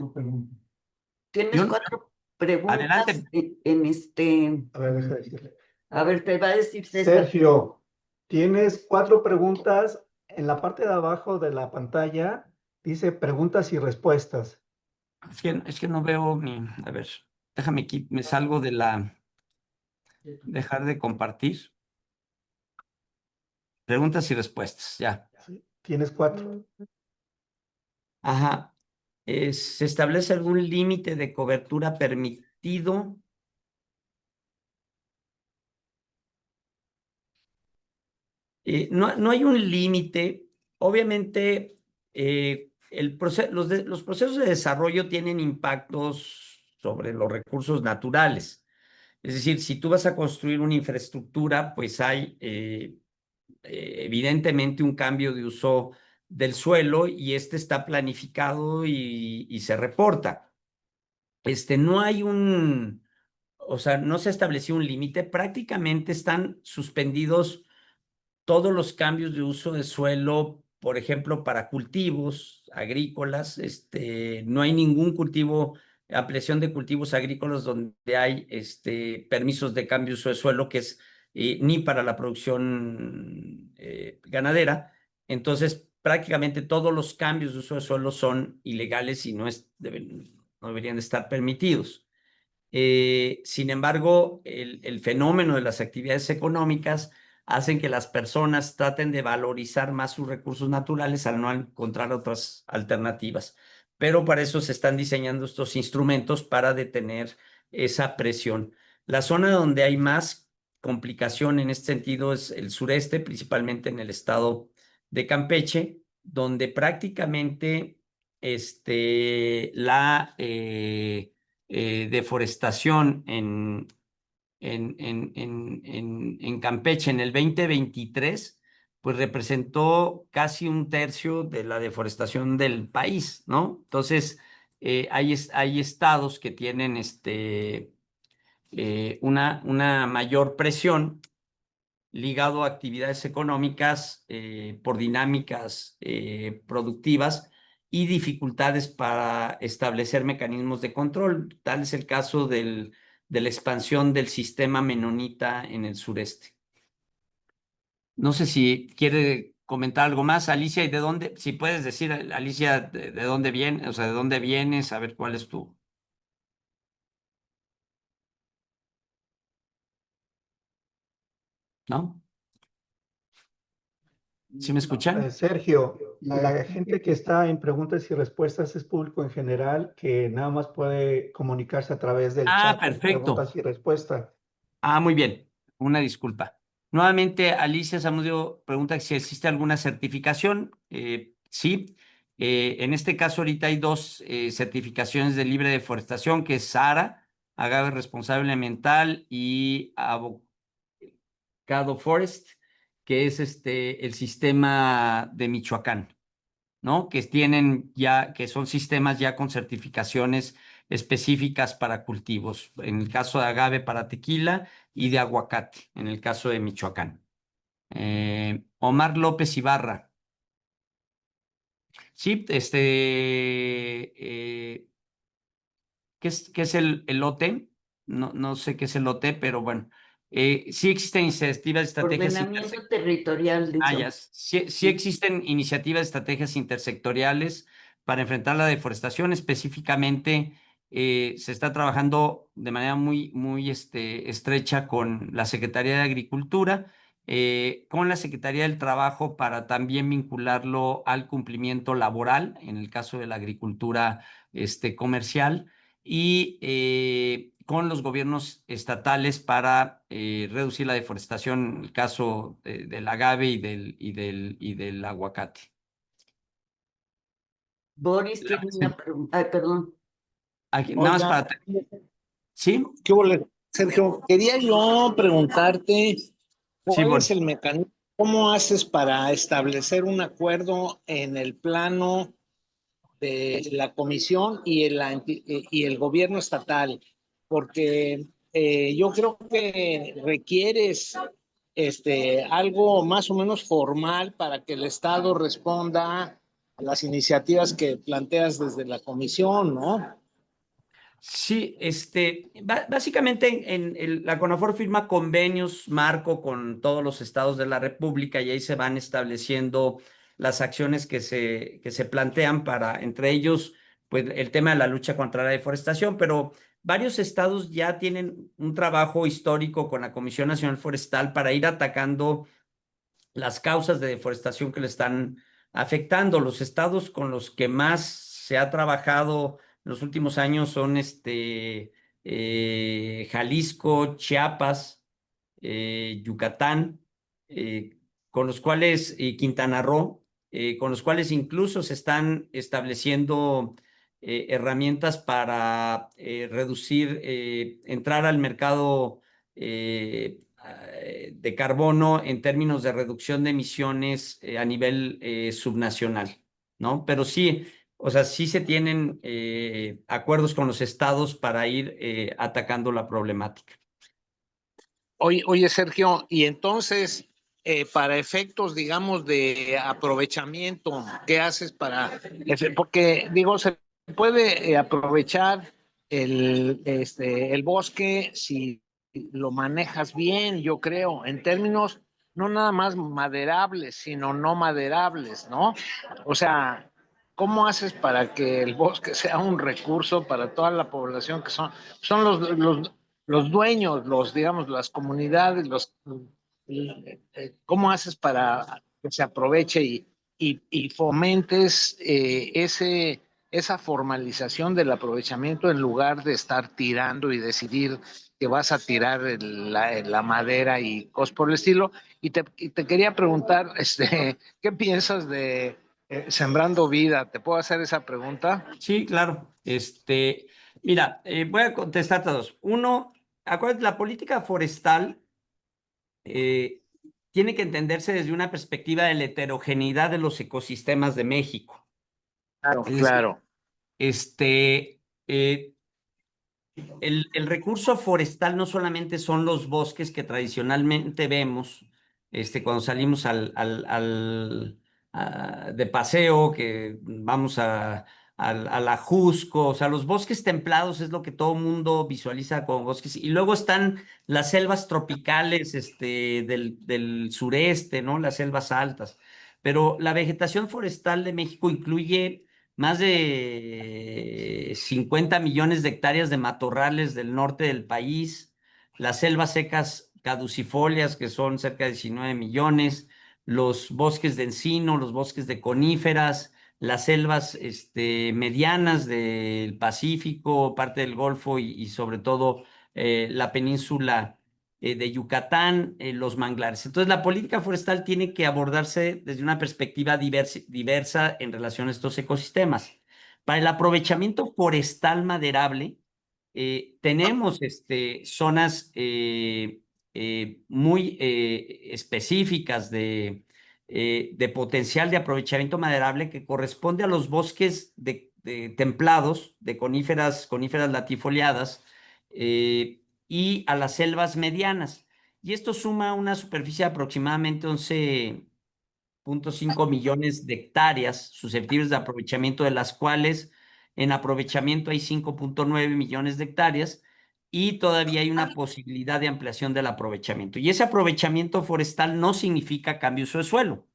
¿Tienes Yo- 4 preguntas Adelante. en A ver, deja de decirle. A ver, te va a decir César. Sergio, tienes 4 preguntas. En la parte de abajo de la pantalla dice preguntas y respuestas. Es que no veo mi... A ver, déjame aquí, me salgo de la... Dejar de compartir. Preguntas y respuestas, ya. ¿Sí? Tienes 4. Ajá. ¿Se establece algún límite de cobertura permitido? No hay un límite. Obviamente, los procesos de desarrollo tienen impactos sobre los recursos naturales. Es decir, si tú vas a construir una infraestructura, pues hay evidentemente un cambio de uso del suelo y este está planificado y se reporta. No hay o sea, no se estableció un límite, prácticamente están suspendidos todos los cambios de uso de suelo, por ejemplo, para cultivos agrícolas, no hay ningún cultivo, ampliación de cultivos agrícolas donde hay permisos de cambio de uso de suelo, que es ni para la producción ganadera. Entonces, prácticamente todos los cambios de uso de suelo son ilegales y no deberían de estar permitidos. Sin embargo, el fenómeno de las actividades económicas hacen que las personas traten de valorizar más sus recursos naturales al no encontrar otras alternativas. Pero para eso se están diseñando estos instrumentos para detener esa presión. La zona donde hay más complicación en este sentido es el sureste, principalmente en el estado de Campeche, donde prácticamente la deforestación en Campeche en el 2023, pues representó casi un tercio de la deforestación del país, ¿no? Entonces, hay estados que tienen una mayor presión ligado a actividades económicas por dinámicas productivas y dificultades para establecer mecanismos de control. Tal es el caso de la expansión del sistema menonita en el sureste. No sé si quiere comentar algo más, Alicia, y de dónde, si puedes decir, Alicia, de dónde viene, o sea, de dónde vienes, a ver cuál es tu, ¿no? ¿Sí me escuchan? Sergio, la gente que está en preguntas y respuestas es público en general que nada más puede comunicarse a través del Ah, chat de perfecto. preguntas y respuestas. Ah, muy bien. Una disculpa. Nuevamente, Alicia Zamudio pregunta si existe alguna certificación. Sí. En este caso, ahorita hay 2 certificaciones de libre deforestación, que es SARA, Agave Responsable Ambiental, y Avocado Forest, que es el sistema de Michoacán, ¿no? Que son sistemas ya con certificaciones específicas para cultivos, en el caso de agave para tequila y de aguacate, en el caso de Michoacán. Omar López Ibarra. Sí, ¿qué es el elote? No sé qué es el elote, pero bueno. Sí existen iniciativas, estrategias Ordenamiento territorial, dice. sí existen iniciativas, estrategias intersectoriales para enfrentar la deforestación. Específicamente, se está trabajando de manera muy estrecha con la Secretaría de Agricultura, con la Secretaría del Trabajo para también vincularlo al cumplimiento laboral, en el caso de la agricultura comercial. y con los gobiernos estatales para reducir la deforestación, en el caso del agave y del aguacate. Boris tiene Sí. una pregunta. Ay, perdón. Nada más Oiga, para... ¿Sí? ¿qué ole? Sergio, quería yo preguntarte, Sí, ¿cuál es Boris. el mecanismo? ¿Cómo haces para establecer un acuerdo en el plano de la comisión y el gobierno estatal? Porque yo creo que requieres algo más o menos formal para que el Estado responda a las iniciativas que planteas desde la comisión, ¿no? Sí, básicamente la CONAFOR firma convenios marco con todos los estados de la República y ahí se van estableciendo las acciones que se plantean para, entre ellos, pues el tema de la lucha contra la deforestación, pero varios estados ya tienen un trabajo histórico con la Comisión Nacional Forestal para ir atacando las causas de deforestación que le están afectando. Los estados con los que más se ha trabajado en los últimos años son Jalisco, Chiapas, Yucatán, eh, con los cuales, y Quintana Roo, con los cuales incluso se están estableciendo herramientas para reducir, entrar al mercado de carbono en términos de reducción de emisiones a nivel subnacional, ¿no? Pero sí, o sea, sí se tienen acuerdos con los estados para ir atacando la problemática. Oye, Sergio, y entonces, para efectos, digamos, de aprovechamiento, ¿qué haces para...? Porque, digo, se puede aprovechar el bosque si lo manejas bien, yo creo, en términos no nada más maderables, sino no maderables, ¿no? O sea, ¿cómo haces para que el bosque sea un recurso para toda la población que son los dueños, digamos, las comunidades, ¿cómo haces para que se aproveche y fomentes esa formalización del aprovechamiento en lugar de estar tirando y decidir que vas a tirar la madera y cosas por el estilo? Y te quería preguntar, ¿qué piensas de Sembrando Vida? ¿Te puedo hacer esa pregunta? Sí, claro. Mira, voy a contestarte a dos. Uno, acuérdate, la política forestal eh, tiene que entenderse desde una perspectiva de la heterogeneidad de los ecosistemas de México. Claro, Es decir, claro. eh, el recurso forestal no solamente son los bosques que tradicionalmente vemos, cuando salimos de paseo, que vamos a la Jusco, o sea, los bosques templados es lo que todo mundo visualiza como bosques. Y luego están las selvas tropicales, del sureste, ¿no? Las selvas altas. Pero la vegetación forestal de México incluye más de 50 millones de hectáreas de matorrales del norte del país, las selvas secas caducifolias, que son cerca de 19 millones, los bosques de encino, los bosques de coníferas, las selvas medianas del Pacífico, parte del Golfo y sobre todo la península de Yucatán, los manglares. Entonces, la política forestal tiene que abordarse desde una perspectiva diversa en relación a estos ecosistemas. Para el aprovechamiento forestal maderable, tenemos zonas muy específicas de potencial de aprovechamiento maderable que corresponde a los bosques de templados, de coníferas latifoliadas, y a las selvas medianas. Y esto suma una superficie de aproximadamente 11,5 millones de hectáreas susceptibles de aprovechamiento, de las cuales en aprovechamiento hay 5,9 millones de hectáreas y todavía hay una posibilidad de ampliación del aprovechamiento. Y ese aprovechamiento forestal no significa cambio de uso de suelo,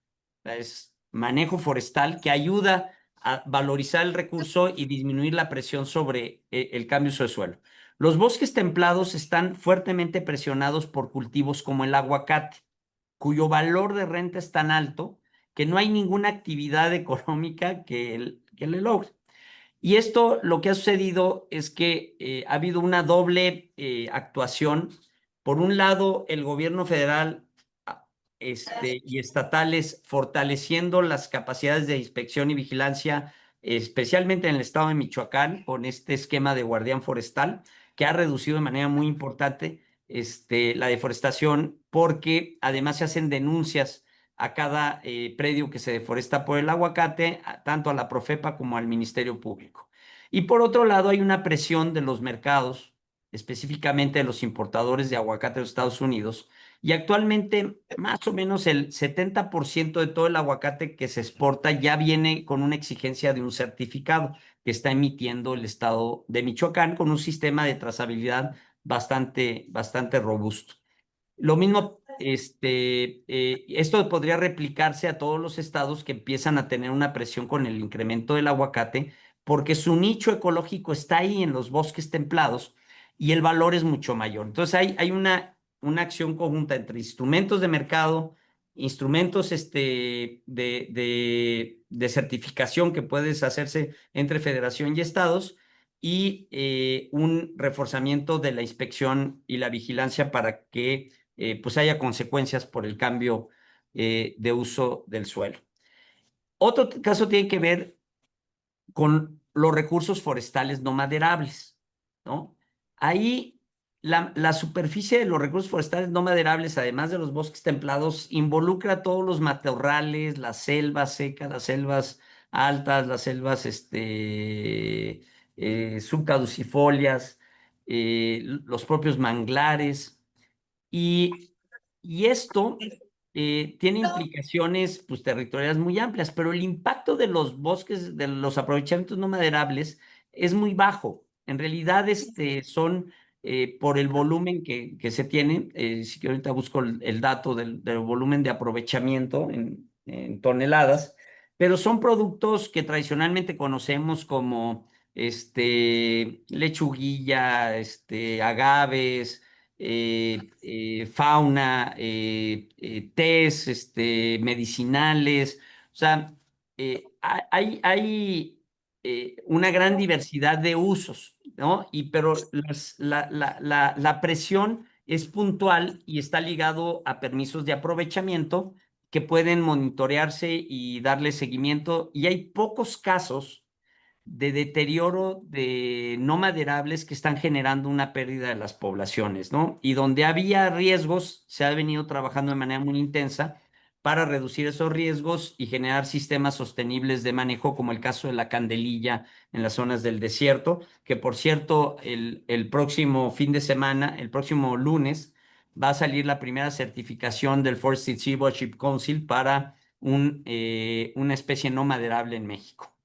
es manejo forestal que ayuda a valorizar el recurso y disminuir la presión sobre el cambio de uso de suelo. Los bosques templados están fuertemente presionados por cultivos como el aguacate, cuyo valor de renta es tan alto que no hay ninguna actividad económica que le logre. Y esto lo que ha sucedido es que ha habido una doble actuación. Por un lado, el gobierno federal y estatales fortaleciendo las capacidades de inspección y vigilancia, especialmente en el estado de Michoacán, con este esquema de guardián forestal, que ha reducido de manera muy importante la deforestación, porque además se hacen denuncias a cada predio que se deforesta por el aguacate, tanto a la Profepa como al Ministerio Público. Y por otro lado, hay una presión de los mercados, específicamente de los importadores de aguacate de los Estados Unidos, y actualmente más o menos el 70% de todo el aguacate que se exporta ya viene con una exigencia de un certificado que está emitiendo el estado de Michoacán con un sistema de trazabilidad bastante robusto. Lo mismo, esto podría replicarse a todos los estados que empiezan a tener una presión con el incremento del aguacate, porque su nicho ecológico está ahí en los bosques templados y el valor es mucho mayor. Entonces hay una acción conjunta entre instrumentos de mercado, instrumentos de certificación que puedes hacerse entre federación y estados y un reforzamiento de la inspección y la vigilancia para que pues haya consecuencias por el cambio de uso del suelo. Otro caso tiene que ver con los recursos forestales no maderables, ¿no? Ahí la superficie de los recursos forestales no maderables, además de los bosques templados, involucra todos los matorrales, las selvas secas, las selvas altas, las selvas subcaducifolias, los propios manglares. Y, y esto tiene implicaciones pues, territoriales muy amplias, pero el impacto de los bosques, de los aprovechamientos no maderables, es muy bajo. En realidad, son por el volumen que se tiene, si que ahorita busco el dato del volumen de aprovechamiento en toneladas, pero son productos que tradicionalmente conocemos como lechuguilla, agaves, fauna, tés, medicinales. O sea, hay una gran diversidad de usos, ¿no? Pero la presión es puntual y está ligado a permisos de aprovechamiento que pueden monitorearse y darle seguimiento. Y hay pocos casos de deterioro de no maderables que están generando una pérdida de las poblaciones, ¿no? Y donde había riesgos, se ha venido trabajando de manera muy intensa para reducir esos riesgos y generar sistemas sostenibles de manejo, como el caso de la candelilla en las zonas del desierto, que por cierto, el próximo fin de semana, el próximo lunes, va a salir la primera certificación del Forested Stewardship Council para una especie no maderable en México,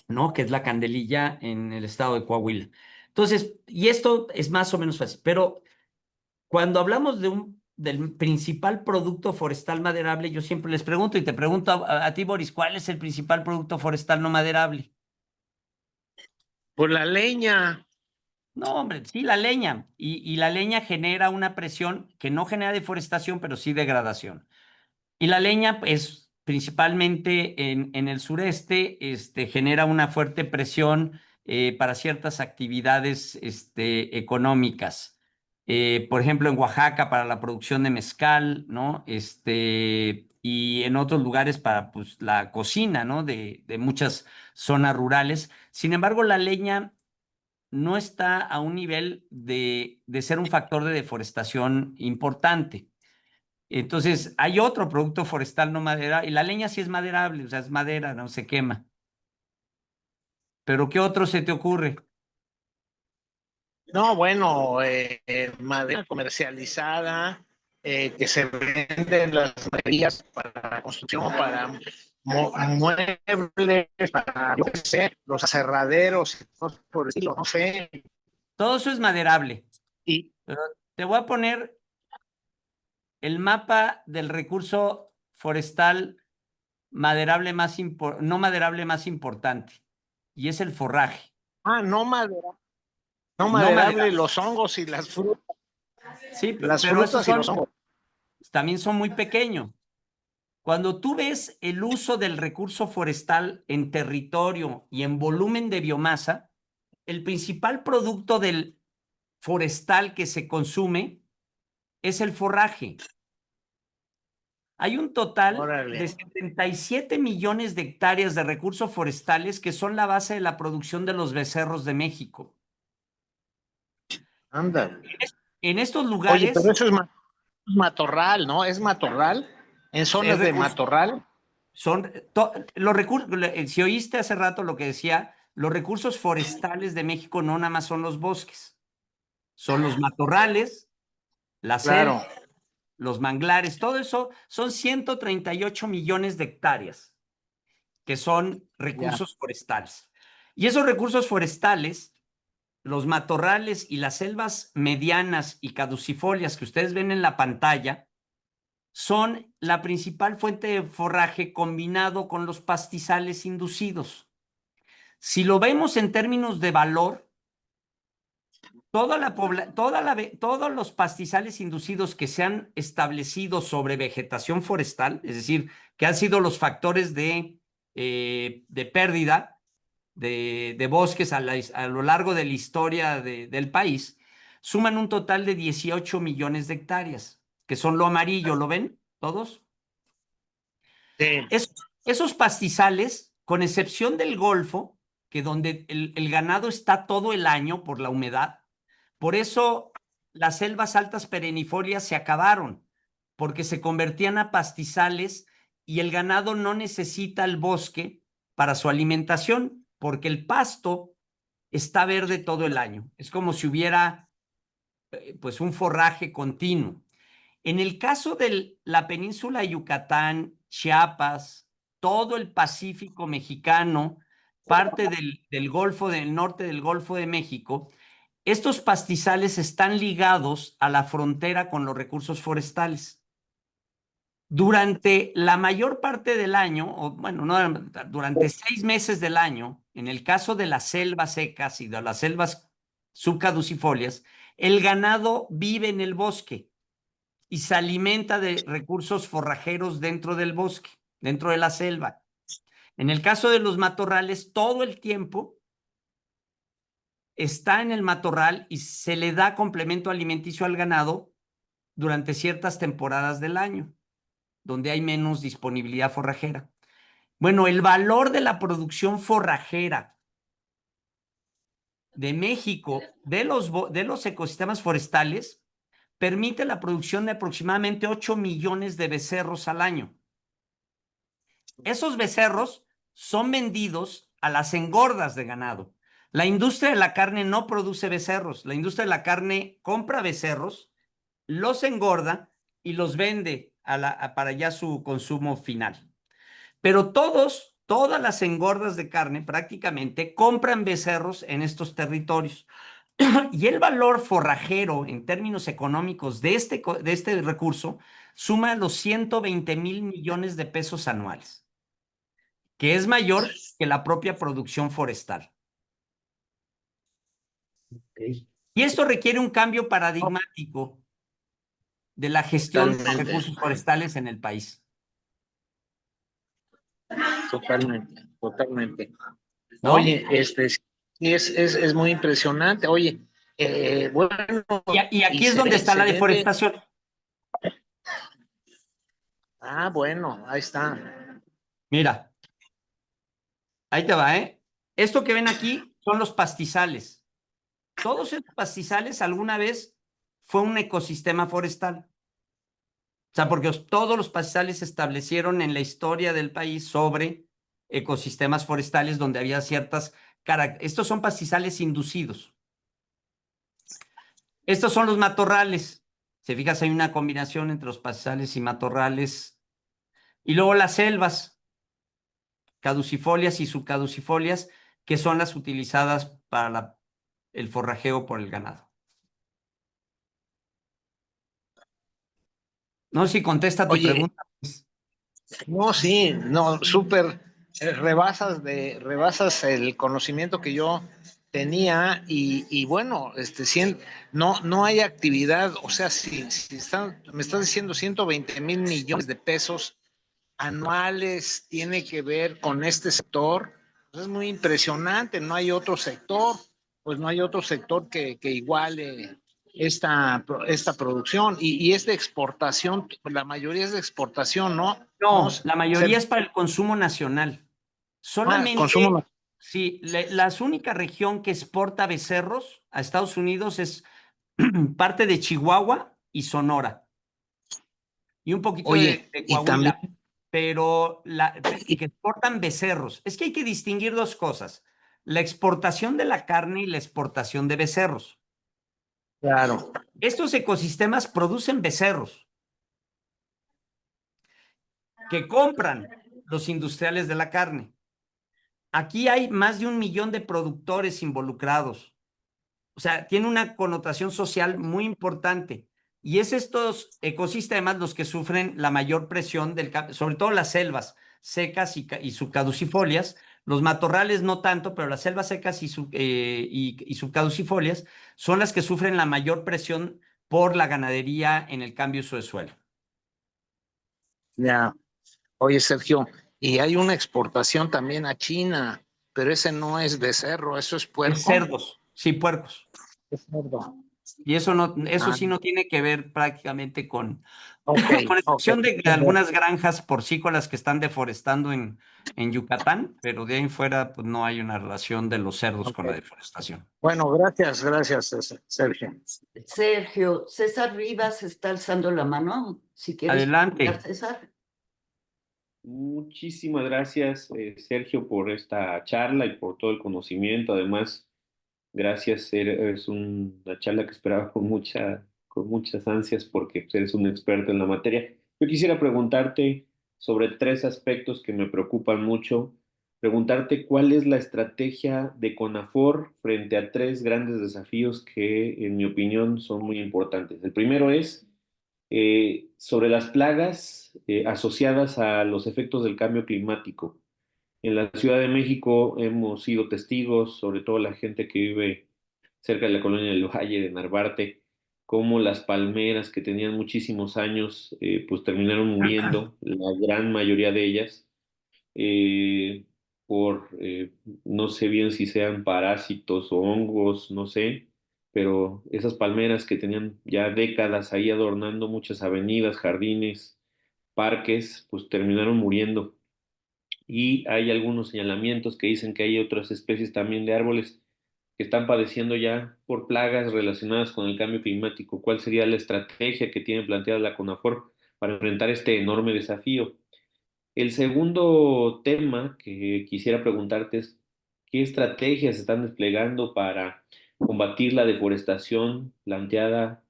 ¿no? Que es la candelilla en el estado de Coahuila. Entonces, y esto es más o menos fácil, pero cuando hablamos del principal producto forestal maderable, yo siempre les pregunto y te pregunto a ti, Boris, ¿cuál es el principal producto forestal no maderable? Por la leña. No, hombre, sí, la leña. Y la leña genera una presión que no genera deforestación, pero sí degradación. Y la leña, pues, principalmente en el sureste, genera una fuerte presión para ciertas actividades económicas. Por ejemplo, en Oaxaca para la producción de mezcal, ¿no? Y en otros lugares para pues, la cocina, ¿no? De muchas zonas rurales. Sin embargo, la leña no está a un nivel de ser un factor de deforestación importante. Entonces, hay otro producto forestal no madera, y la leña sí es maderable, o sea, es madera, no se quema. Pero ¿qué otro se te ocurre? No, bueno, madera comercializada, que se vende en las maderías para construcción, para muebles, para, yo qué sé, los aserraderos, cosas por el estilo, no sé. Todo eso es maderable. Y Pero te voy a poner el mapa del recurso forestal maderable no maderable más importante, y es el forraje. no madera, no No maderable, maderable. los hongos y Sí, las pero esos frutas y los hongos. también son muy pequeños. Cuando tú ves el uso del recurso forestal en territorio y en volumen de biomasa, el principal producto del forestal que se consume es el forraje. Hay un total Órale. de 77 millones de hectáreas de recursos forestales que son la base de la producción de los becerros de México. Anda. En estos Oye, lugares pero eso es matorral, ¿no? ¿Es matorral? ¿En es zonas de recurso, matorral? son los recursos, si oíste hace rato lo que decía, los recursos forestales de México no nada más son los bosques, son los matorrales, la selva, Claro. los manglares, todo eso son 138 millones de hectáreas que son Ya. recursos forestales. Y esos recursos forestales, los matorrales y las selvas medianas y caducifolias que ustedes ven en la pantalla, son la principal fuente de forraje combinado con los pastizales inducidos. Si lo vemos en términos de valor, todos los pastizales inducidos que se han establecido sobre vegetación forestal, es decir, que han sido los factores de pérdida de bosques a lo largo de la historia del país, suman un total de 18 millones de hectáreas, que son lo amarillo, ¿lo ven todos? Sí. Esos pastizales, con excepción del Golfo, que donde el ganado está todo el año por la humedad, por eso las selvas altas perennifolias se acabaron, porque se convertían a pastizales y el ganado no necesita el bosque para su alimentación, porque el pasto está verde todo el año. Es como si hubiera pues un forraje continuo. En el caso de la península de Yucatán, Chiapas, todo el Pacífico mexicano, parte del Golfo del norte del Golfo de México, estos pastizales están ligados a la frontera con los recursos forestales. Durante la mayor parte del año, o bueno, no, durante 6 meses del año, en el caso de las selvas secas y de las selvas subcaducifolias, el ganado vive en el bosque y se alimenta de recursos forrajeros dentro del bosque, dentro de la selva. En el caso de los matorrales, todo el tiempo está en el matorral y se le da complemento alimenticio al ganado durante ciertas temporadas del año, donde hay menos disponibilidad forrajera. Bueno, el valor de la producción forrajera de México, de los ecosistemas forestales, permite la producción de aproximadamente 8 millones de becerros al año. Esos becerros son vendidos a las engordas de ganado. La industria de la carne no produce becerros. La industria de la carne compra becerros, los engorda y los vende para ya su consumo final. Pero todas las engordas de carne prácticamente compran becerros en estos territorios. Y el valor forrajero en términos económicos de este recurso suma los 120,000 millones de pesos anuales, que es mayor que la propia producción forestal. Ok. Y esto requiere un cambio paradigmático de la gestión de los Totalmente. recursos forestales en el país. Totalmente, totalmente. ¿No? Oye, sí, es muy impresionante. Oye, bueno, Y aquí es donde está la deforestación. Ah, bueno, ahí está. Mira, ahí te va, ¿eh? Esto que ven aquí son los pastizales. Todos esos pastizales alguna vez fue un ecosistema forestal. O sea, porque todos los pastizales se establecieron en la historia del país sobre ecosistemas forestales donde había ciertas características. Estos son pastizales inducidos. Estos son los matorrales. Si fijas, hay una combinación entre los pastizales y matorrales. Y luego las selvas, caducifolias y subcaducifolias, que son las utilizadas para el forrajeo por el ganado. No sé si contesta tu Oye, pregunta. no, sí, no, súper, rebasas el conocimiento que yo tenía y bueno, no hay actividad, o sea, si me estás diciendo 120,000 millones de pesos anuales tiene que ver con este sector. Pues es muy impresionante, no hay otro sector, pues no hay otro sector que iguale esta producción y es de exportación, la mayoría es de exportación, ¿no? No, la mayoría Ser- es para el consumo nacional. consumo. Solamente, sí, la única región que exporta becerros a Estados Unidos es parte de Chihuahua y Sonora y un poquito Oye, de y también, Coahuila, pero que exportan becerros. Es que hay que distinguir dos cosas, la exportación de la carne y la exportación de becerros. claro, Estos ecosistemas producen becerros que compran los industriales de la carne. Aquí hay más de 1 millón de productores involucrados. O sea, tiene una connotación social muy importante. Y es estos ecosistemas los que sufren la mayor presión sobre todo las selvas secas y subcaducifolias. Los matorrales no tanto, pero las selvas secas y subcaducifolias son las que sufren la mayor presión por la ganadería en el cambio de uso de suelo. ya. Oye, Sergio, y hay una exportación también a China, pero ese no es becerro, eso es Es puerco. cerdos, sí, puercos. Es cerdo. Y eso no, eso Ah, sí no tiene que ver prácticamente ok, con ok. excepción de algunas granjas porcícolas que están deforestando en Yucatán, pero de ahí en fuera pues no hay una relación de los cerdos con la Ok. deforestación. Bueno, gracias, Sergio. Sergio, César Rivas está alzando la mano. Si quieres preguntar, Adelante. César. Muchísimas gracias, Sergio, por esta charla y por todo el conocimiento. Además, gracias, es una charla que esperaba con muchas ansias porque pues, eres un experto en la materia. Yo quisiera preguntarte sobre tres aspectos que me preocupan mucho. Preguntarte cuál es la estrategia de CONAFOR frente a tres grandes desafíos que, en mi opinión, son muy importantes. El primero es sobre las plagas asociadas a los efectos del cambio climático. En la Ciudad de México hemos sido testigos, sobre todo la gente que vive cerca de la colonia del Valle de Narvarte, cómo las palmeras que tenían muchísimos años, pues terminaron muriendo, la gran mayoría de ellas, eh, no sé bien si sean parásitos o hongos, no sé, pero esas palmeras que tenían ya décadas ahí adornando muchas avenidas, jardines, parques, pues terminaron muriendo. Y hay algunos señalamientos que dicen que hay otras especies también de árboles que están padeciendo ya por plagas relacionadas con el cambio climático. ¿Cuál sería la estrategia que tiene planteada la CONAFOR para enfrentar este enorme desafío? El segundo tema que quisiera preguntarte es, ¿qué estrategias se están desplegando para combatir la deforestación planteada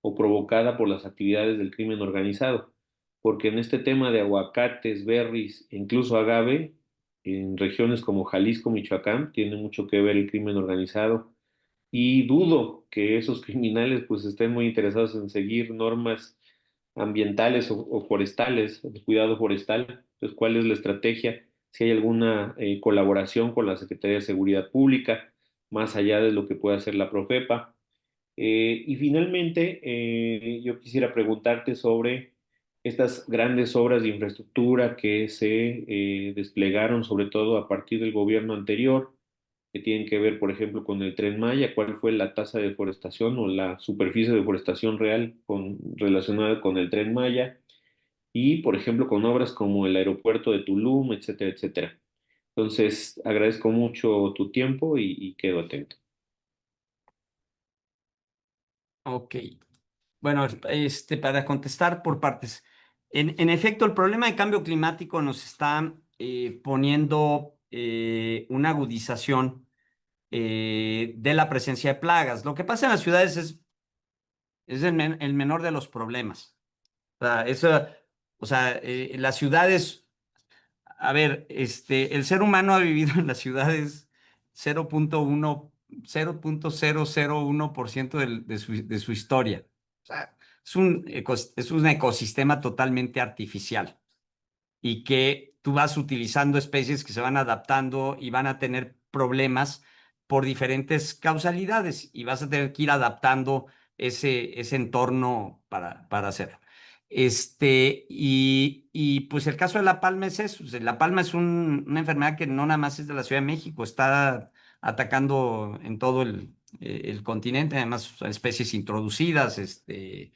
o provocada por las actividades del crimen organizado? Porque en este tema de aguacates, berries e incluso agave, en regiones como Jalisco, Michoacán, tiene mucho que ver el crimen organizado y dudo que esos criminales pues estén muy interesados en seguir normas ambientales o forestales, de cuidado forestal. Entonces, ¿cuál es la estrategia? Si hay alguna colaboración con la Secretaría de Seguridad Pública, más allá de lo que puede hacer la Profepa. Y finalmente, yo quisiera preguntarte sobre estas grandes obras de infraestructura que se desplegaron, sobre todo a partir del gobierno anterior, que tienen que ver, por ejemplo, con el Tren Maya, cuál fue la tasa de deforestación o la superficie de deforestación real relacionada con el Tren Maya, y, por ejemplo, con obras como el aeropuerto de Tulum, etcétera, etcétera. Entonces, agradezco mucho tu tiempo y quedo atento. Ok. Bueno, para contestar por partes. En efecto, el problema de cambio climático nos está poniendo una agudización de la presencia de plagas. Lo que pasa en las ciudades es el menor de los problemas. O sea, las ciudades, a ver, el ser humano ha vivido en las ciudades 0.001% de su historia. O sea, es un ecosistema totalmente artificial y que tú vas utilizando especies que se van adaptando y van a tener problemas por diferentes causalidades y vas a tener que ir adaptando ese entorno para hacerlo. Y pues el caso de la palma es eso. O sea, la palma es una enfermedad que no nada más es de la Ciudad de México, está atacando en todo el continente, además son especies introducidas, que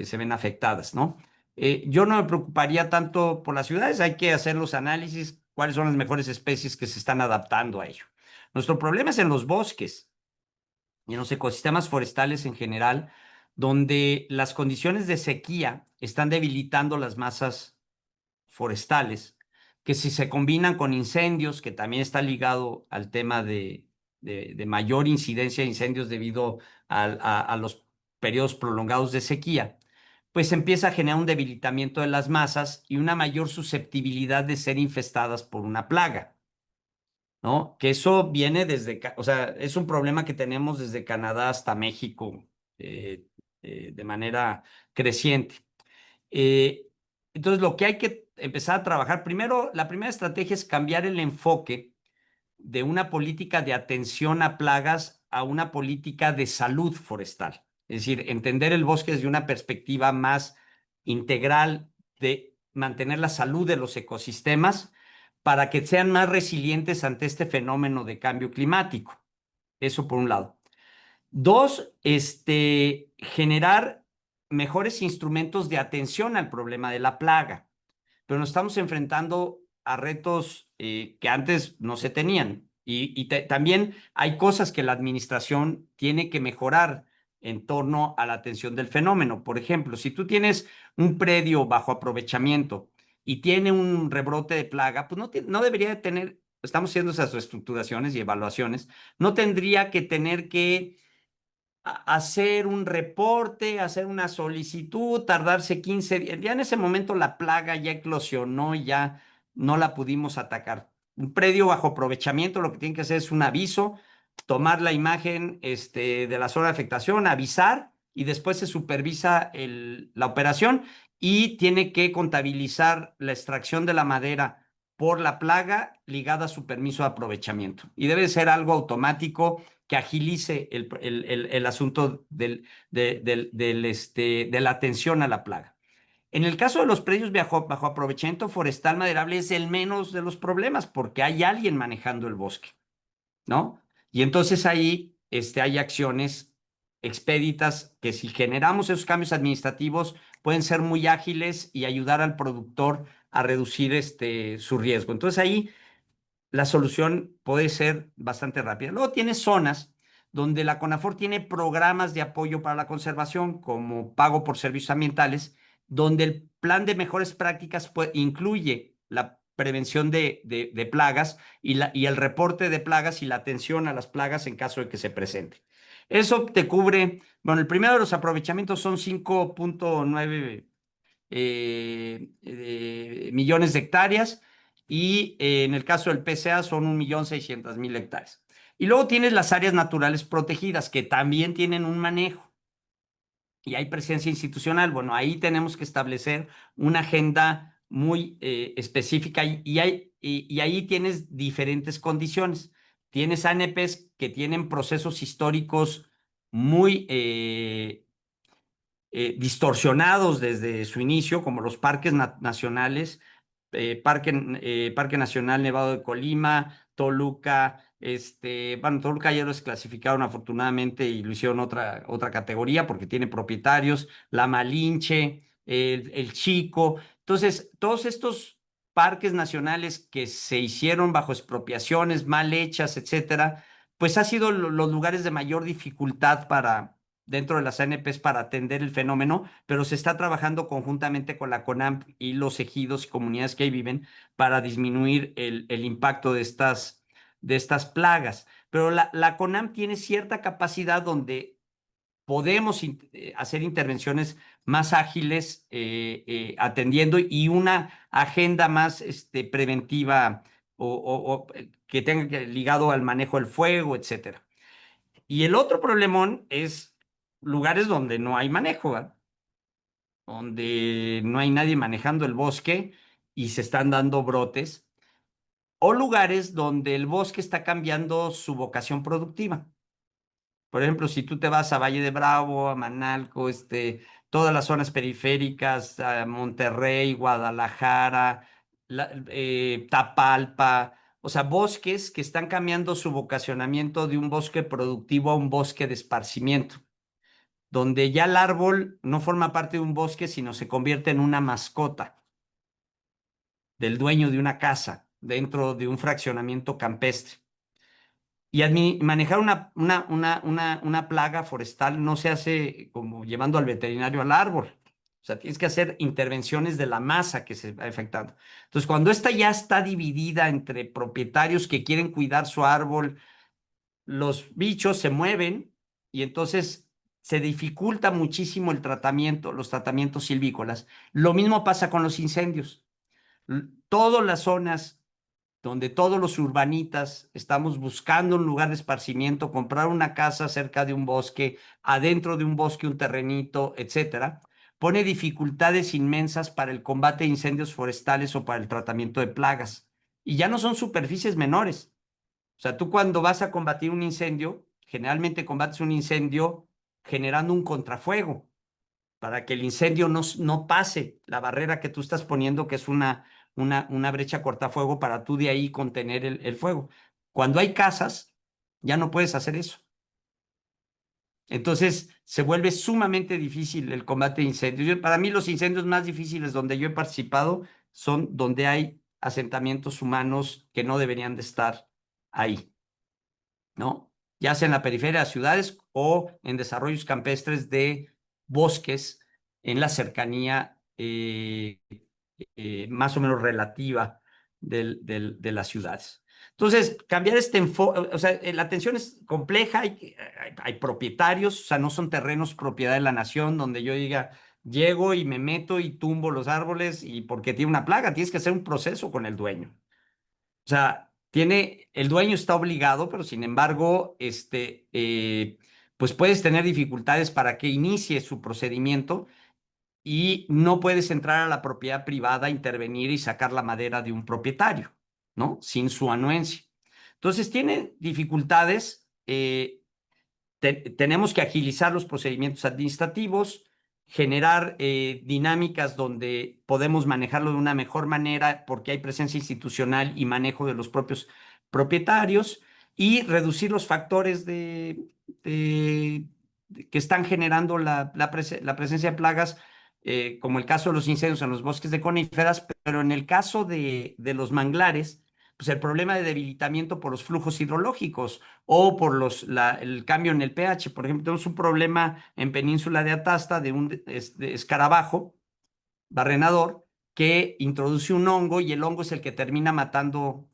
se ven afectadas, ¿no? Yo no me preocuparía tanto por las ciudades, hay que hacer los análisis, cuáles son las mejores especies que se están adaptando a ello. Nuestro problema es en los bosques y en los ecosistemas forestales en general, donde las condiciones de sequía están debilitando las masas forestales, que si se combinan con incendios, que también está ligado al tema de mayor incidencia de incendios debido a los periodos prolongados de sequía, pues empieza a generar un debilitamiento de las masas y una mayor susceptibilidad de ser infestadas por una plaga. ¿No? Que eso viene desde, o sea, es un problema que tenemos desde Canadá hasta México eh, de manera creciente. Eh, entonces, lo que hay que empezar a trabajar, primero, la primera estrategia es cambiar el enfoque de una política de atención a plagas a una política de salud forestal. Es decir, entender el bosque desde una perspectiva más integral de mantener la salud de los ecosistemas para que sean más resilientes ante este fenómeno de cambio climático. Eso por un lado. Dos, generar mejores instrumentos de atención al problema de la plaga, pero nos estamos enfrentando a retos que antes no se tenían. Y también hay cosas que la administración tiene que mejorar en torno a la atención del fenómeno. Por ejemplo, si tú tienes un predio bajo aprovechamiento y tiene un rebrote de plaga, pues no debería de tener, estamos haciendo esas reestructuraciones y evaluaciones, no tendría que tener que hacer un reporte, hacer una solicitud, tardarse 15 días. Ya en ese momento la plaga ya eclosionó y ya no la pudimos atacar. Un predio bajo aprovechamiento lo que tiene que hacer es un aviso, tomar la imagen de la zona de afectación, avisar y después se supervisa la operación y tiene que contabilizar la extracción de la madera por la plaga ligada a su permiso de aprovechamiento. Y debe ser algo automático que agilice el asunto de la atención a la plaga. En el caso de los predios bajo aprovechamiento forestal maderable es el menos de los problemas porque hay alguien manejando el bosque, ¿no? Y entonces ahí hay acciones expeditas que si generamos esos cambios administrativos pueden ser muy ágiles y ayudar al productor a reducir su riesgo. Entonces ahí la solución puede ser bastante rápida. Luego tienes zonas donde la CONAFOR tiene programas de apoyo para la conservación, como pago por servicios ambientales, donde el plan de mejores prácticas incluye la prevención de plagas y el reporte de plagas y la atención a las plagas en caso de que se presente. Eso te cubre, bueno, el primero de los aprovechamientos son 5.9 millones de hectáreas y en el caso del PCA son 1.600.000 hectáreas. Y luego tienes las áreas naturales protegidas que también tienen un manejo y hay presencia institucional. Bueno, ahí tenemos que establecer una agenda muy específica y ahí tienes diferentes condiciones. Tienes ANPs que tienen procesos históricos muy distorsionados desde su inicio, como los parques nacionales, Parque Nacional Nevado de Colima, Toluca, bueno, Toluca ya lo desclasificaron afortunadamente y lo hicieron otra categoría porque tiene propietarios, La Malinche, el Chico. Entonces, todos estos parques nacionales que se hicieron bajo expropiaciones mal hechas, etcétera, pues ha sido los lugares de mayor dificultad dentro de las ANPs para atender el fenómeno, pero se está trabajando conjuntamente con la CONAMP y los ejidos y comunidades que ahí viven para disminuir el impacto de estas plagas. Pero la CONAMP tiene cierta capacidad donde podemos hacer intervenciones más ágiles atendiendo y una agenda más preventiva o que tenga ligado al manejo del fuego, etcétera. Y el otro problemón es lugares donde no hay manejo, ¿verdad? Donde no hay nadie manejando el bosque y se están dando brotes, o lugares donde el bosque está cambiando su vocación productiva. Por ejemplo, si tú te vas a Valle de Bravo, a Manalco, todas las zonas periféricas, Monterrey, Guadalajara, Tapalpa, o sea, bosques que están cambiando su vocacionamiento de un bosque productivo a un bosque de esparcimiento, donde ya el árbol no forma parte de un bosque, sino se convierte en una mascota del dueño de una casa dentro de un fraccionamiento campestre. Y manejar una plaga forestal no se hace como llevando al veterinario al árbol. O sea, tienes que hacer intervenciones de la masa que se va afectando. Entonces, cuando esta ya está dividida entre propietarios que quieren cuidar su árbol, los bichos se mueven y entonces se dificulta muchísimo el tratamiento, los tratamientos silvícolas. Lo mismo pasa con los incendios. Todas las zonas donde todos los urbanitas estamos buscando un lugar de esparcimiento, comprar una casa cerca de un bosque, adentro de un bosque un terrenito, etcétera, pone dificultades inmensas para el combate de incendios forestales o para el tratamiento de plagas. Y ya no son superficies menores. O sea, tú cuando vas a combatir un incendio, generalmente combates un incendio generando un contrafuego para que el incendio no pase la barrera que tú estás poniendo, que es una brecha cortafuego para tú de ahí contener el fuego. Cuando hay casas, ya no puedes hacer eso. Entonces se vuelve sumamente difícil el combate de incendios. Para mí los incendios más difíciles donde yo he participado son donde hay asentamientos humanos que no deberían de estar ahí, ¿no? Ya sea en la periferia de ciudades o en desarrollos campestres de bosques en la cercanía más o menos relativa de las ciudades. Entonces, cambiar este enfoque, o sea, la atención es compleja, hay propietarios, o sea, no son terrenos propiedad de la nación donde yo diga, llego y me meto y tumbo los árboles y porque tiene una plaga, tienes que hacer un proceso con el dueño. O sea, el dueño está obligado, pero sin embargo, pues puedes tener dificultades para que inicie su procedimiento y no puedes entrar a la propiedad privada, intervenir y sacar la madera de un propietario, ¿no? Sin su anuencia. Entonces, tiene dificultades. Tenemos que agilizar los procedimientos administrativos, generar dinámicas donde podemos manejarlo de una mejor manera porque hay presencia institucional y manejo de los propios propietarios y reducir los factores que están generando la presencia de plagas, como el caso de los incendios en los bosques de coníferas, pero en el caso de los manglares, pues el problema de debilitamiento por los flujos hidrológicos o por el cambio en el pH. Por ejemplo, tenemos un problema en Península de Atasta de un escarabajo barrenador que introduce un hongo y el hongo es el que termina matando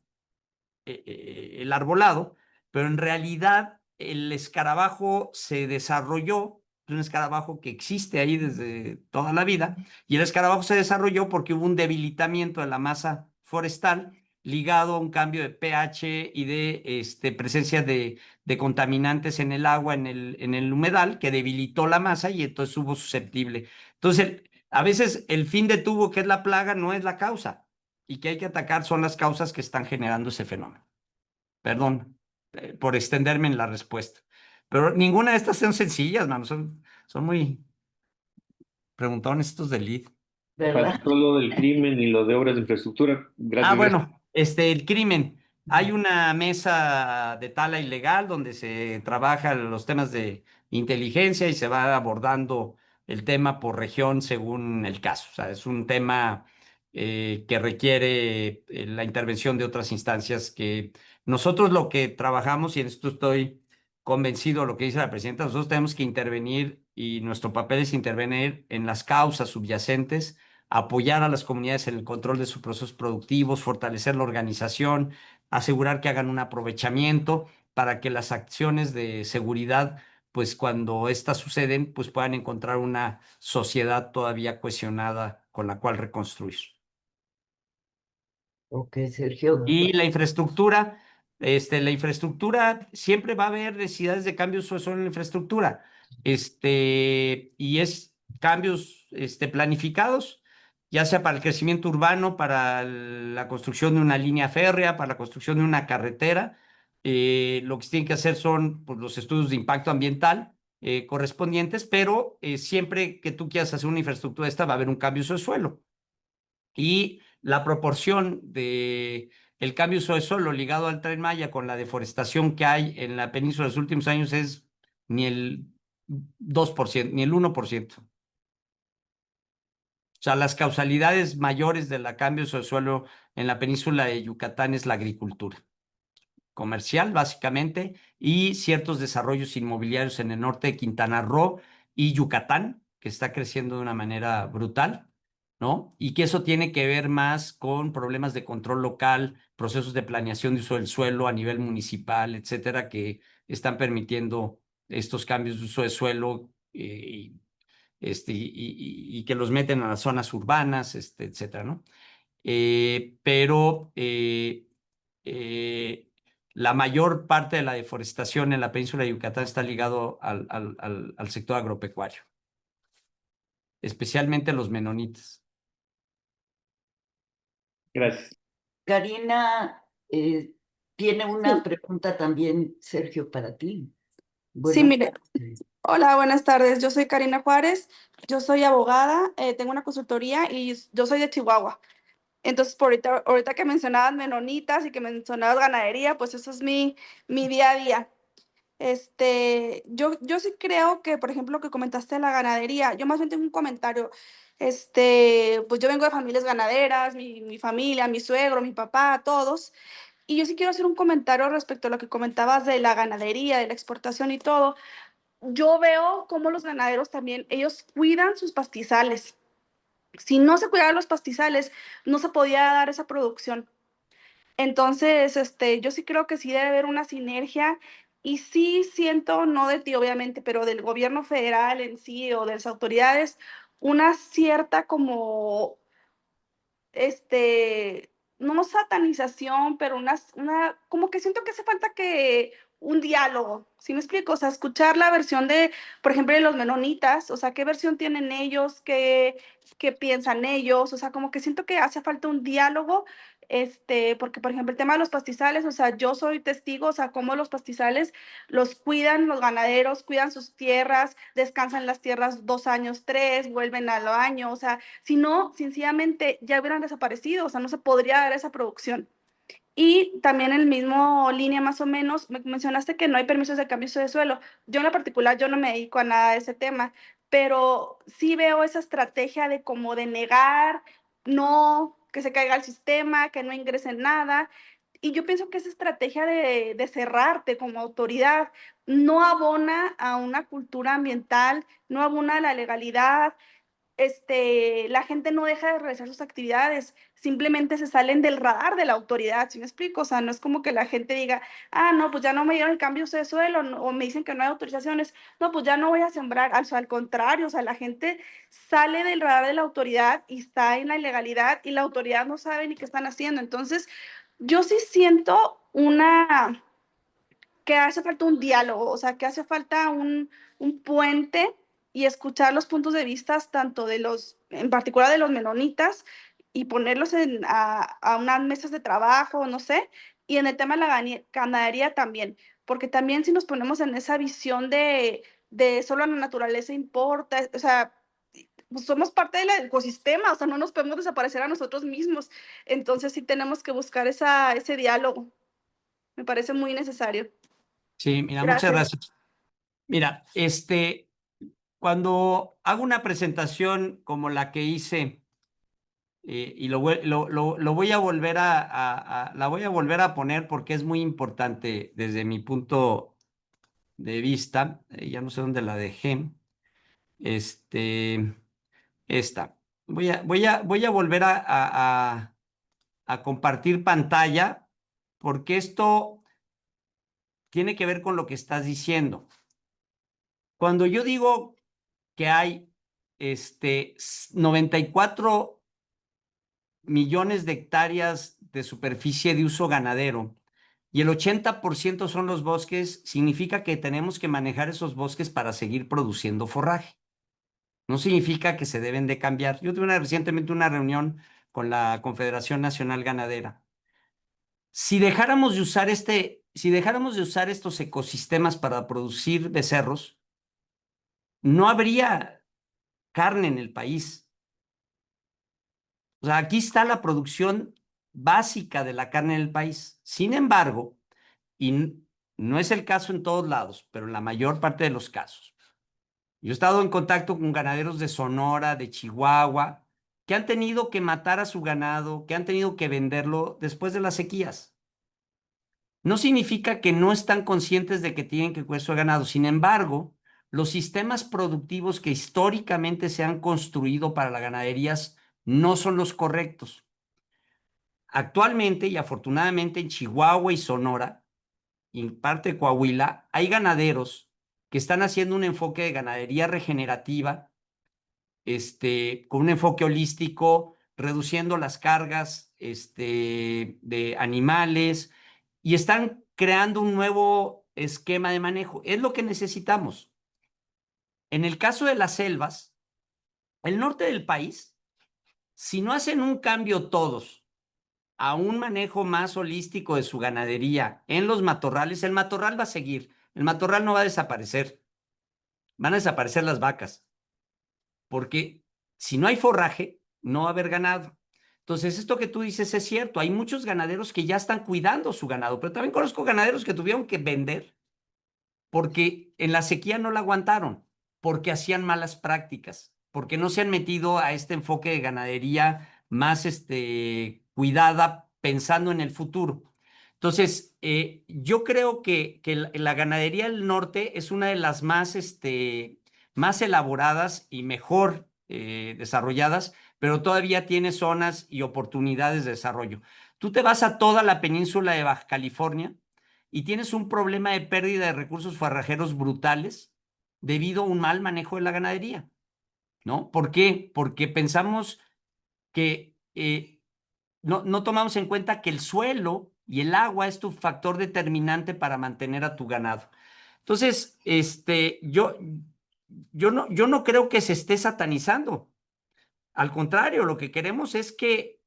el arbolado, pero en realidad el escarabajo se desarrolló, es un escarabajo que existe ahí desde toda la vida, y el escarabajo se desarrolló porque hubo un debilitamiento de la masa forestal ligado a un cambio de pH y de presencia de contaminantes en el agua, en el humedal, que debilitó la masa y entonces hubo susceptible. Entonces, a veces el fin de tubo, que es la plaga, no es la causa y que hay que atacar son las causas que están generando ese fenómeno. Perdón por extenderme en la respuesta. Pero ninguna de estas son sencillas, mano. Son muy preguntones estos del lead. ¿verdad? Faltó lo del crimen y lo de obras de infraestructura. Gracias. Bueno, el crimen. Hay una mesa de tala ilegal donde se trabajan los temas de inteligencia y se va abordando el tema por región según el caso. O sea, es un tema que requiere la intervención de otras instancias que nosotros lo que trabajamos, y en esto estoy convencido de lo que dice la presidenta, nosotros tenemos que intervenir y nuestro papel es intervenir en las causas subyacentes, apoyar a las comunidades en el control de sus procesos productivos, fortalecer la organización, asegurar que hagan un aprovechamiento para que las acciones de seguridad, pues cuando estas suceden, pues puedan encontrar una sociedad todavía cohesionada con la cual reconstruir. Ok, Sergio. Y la infraestructura, siempre va a haber necesidades de cambios sobre la infraestructura. Y es cambios planificados, ya sea para el crecimiento urbano, para la construcción de una línea férrea, para la construcción de una carretera. Lo que se tiene que hacer son pues, los estudios de impacto ambiental, correspondientes, pero siempre que tú quieras hacer una infraestructura esta va a haber un cambio de uso de suelo. Y la proporción de el cambio de uso de suelo ligado al Tren Maya con la deforestación que hay en la península en los últimos años es ni el 2%, ni el 1%. O sea, las causalidades mayores del cambio de suelo en la península de Yucatán es la agricultura comercial, básicamente, y ciertos desarrollos inmobiliarios en el norte de Quintana Roo y Yucatán, que está creciendo de una manera brutal, ¿no? Y que eso tiene que ver más con problemas de control local, procesos de planeación de uso del suelo a nivel municipal, etcétera, que están permitiendo estos cambios de uso de suelo y que los meten a las zonas urbanas, etcétera, ¿no? Pero la mayor parte de la deforestación en la península de Yucatán está ligado al sector agropecuario, especialmente los menonitas. Gracias. Karina, tiene una pregunta también, Sergio, para ti. Sí, Buenas mire. tardes. Hola, buenas tardes. Yo soy Karina Juárez, yo soy abogada, tengo una consultoría y yo soy de Chihuahua. Entonces, ahorita que mencionabas menonitas y que mencionabas ganadería, pues eso es mi día a día. Yo sí creo que, por ejemplo, lo que comentaste de la ganadería, yo más bien tengo un comentario. Pues yo vengo de familias ganaderas, mi familia, mi suegro, mi papá, todos. Y yo sí quiero hacer un comentario respecto a lo que comentabas de la ganadería, de la exportación y todo. Yo veo cómo los ganaderos también, ellos cuidan sus pastizales. Si no se cuidaban los pastizales, no se podía dar esa producción. Entonces, yo sí creo que sí debe haber una sinergia y sí siento, no de ti obviamente, pero del gobierno federal en sí o de las autoridades, una cierta como no satanización, pero como que siento que hace falta que un diálogo, ¿sí me explico? O sea, escuchar la versión de, por ejemplo, de los menonitas, o sea, qué versión tienen ellos, qué piensan ellos, o sea, como que siento que hace falta un diálogo, porque, por ejemplo, el tema de los pastizales, o sea, yo soy testigo, o sea, cómo los pastizales los cuidan los ganaderos, cuidan sus tierras, descansan en las tierras 2 años, 3, vuelven al año, o sea, si no, sencillamente ya hubieran desaparecido, o sea, no se podría dar esa producción. Y también en el mismo línea más o menos, me mencionaste que no hay permisos de cambio de suelo. Yo en lo particular, yo no me dedico a nada de ese tema, pero sí veo esa estrategia de como de negar, no, que se caiga el sistema, que no ingrese nada. Y yo pienso que esa estrategia de cerrarte como autoridad no abona a una cultura ambiental, no abona a la legalidad, la gente no deja de realizar sus actividades, simplemente se salen del radar de la autoridad, ¿sí me explico? O sea, no es como que la gente diga, ah, no, pues ya no me dieron el cambio de suelo, o me dicen que no hay autorizaciones, no, pues ya no voy a sembrar, al contrario, o sea, la gente sale del radar de la autoridad y está en la ilegalidad y la autoridad no sabe ni qué están haciendo. Entonces, yo sí siento que hace falta un diálogo, o sea, que hace falta un puente y escuchar los puntos de vista tanto de en particular de los menonitas, y ponerlos a unas mesas de trabajo, no sé, y en el tema de la ganadería también, porque también si nos ponemos en esa visión de solo la naturaleza importa, o sea, pues somos parte del ecosistema, o sea, no nos podemos desaparecer a nosotros mismos, entonces sí tenemos que buscar ese diálogo, me parece muy necesario. Sí, mira, muchas Gracias. gracias. Mira, cuando hago una presentación como la que hice, y lo voy a volver la voy a volver a poner porque es muy importante desde mi punto de vista. Ya no sé dónde la dejé. Este, esta. Voy a volver a compartir pantalla porque esto tiene que ver con lo que estás diciendo. Cuando yo digo que hay 94 millones de hectáreas de superficie de uso ganadero y el 80% son los bosques, significa que tenemos que manejar esos bosques para seguir produciendo forraje. No significa que se deben de cambiar. Yo tuve recientemente una reunión con la Confederación Nacional Ganadera. Si dejáramos de usar estos ecosistemas para producir becerros, no habría carne en el país. O sea, aquí está la producción básica de la carne en el país. Sin embargo, y no es el caso en todos lados, pero en la mayor parte de los casos, yo he estado en contacto con ganaderos de Sonora, de Chihuahua, que han tenido que matar a su ganado, que han tenido que venderlo después de las sequías. No significa que no están conscientes de que tienen que cuidar su ganado. Sin embargo, los sistemas productivos que históricamente se han construido para las ganaderías no son los correctos. Actualmente y afortunadamente en Chihuahua y Sonora, y en parte de Coahuila, hay ganaderos que están haciendo un enfoque de ganadería regenerativa, con un enfoque holístico, reduciendo las cargas, de animales, y están creando un nuevo esquema de manejo. Es lo que necesitamos. En el caso de las selvas, el norte del país, si no hacen un cambio todos a un manejo más holístico de su ganadería en los matorrales, el matorral va a seguir. El matorral no va a desaparecer. Van a desaparecer las vacas. Porque si no hay forraje, no va a haber ganado. Entonces, esto que tú dices es cierto. Hay muchos ganaderos que ya están cuidando su ganado, pero también conozco ganaderos que tuvieron que vender porque en la sequía no la aguantaron, porque hacían malas prácticas, porque no se han metido a este enfoque de ganadería más cuidada pensando en el futuro. Entonces, yo creo que la ganadería del norte es una de las más elaboradas y mejor desarrolladas, pero todavía tiene zonas y oportunidades de desarrollo. Tú te vas a toda la península de Baja California y tienes un problema de pérdida de recursos forrajeros brutales debido a un mal manejo de la ganadería, ¿no? ¿Por qué? Porque pensamos que no tomamos en cuenta que el suelo y el agua es tu factor determinante para mantener a tu ganado. Entonces, yo no creo que se esté satanizando. Al contrario, lo que queremos es que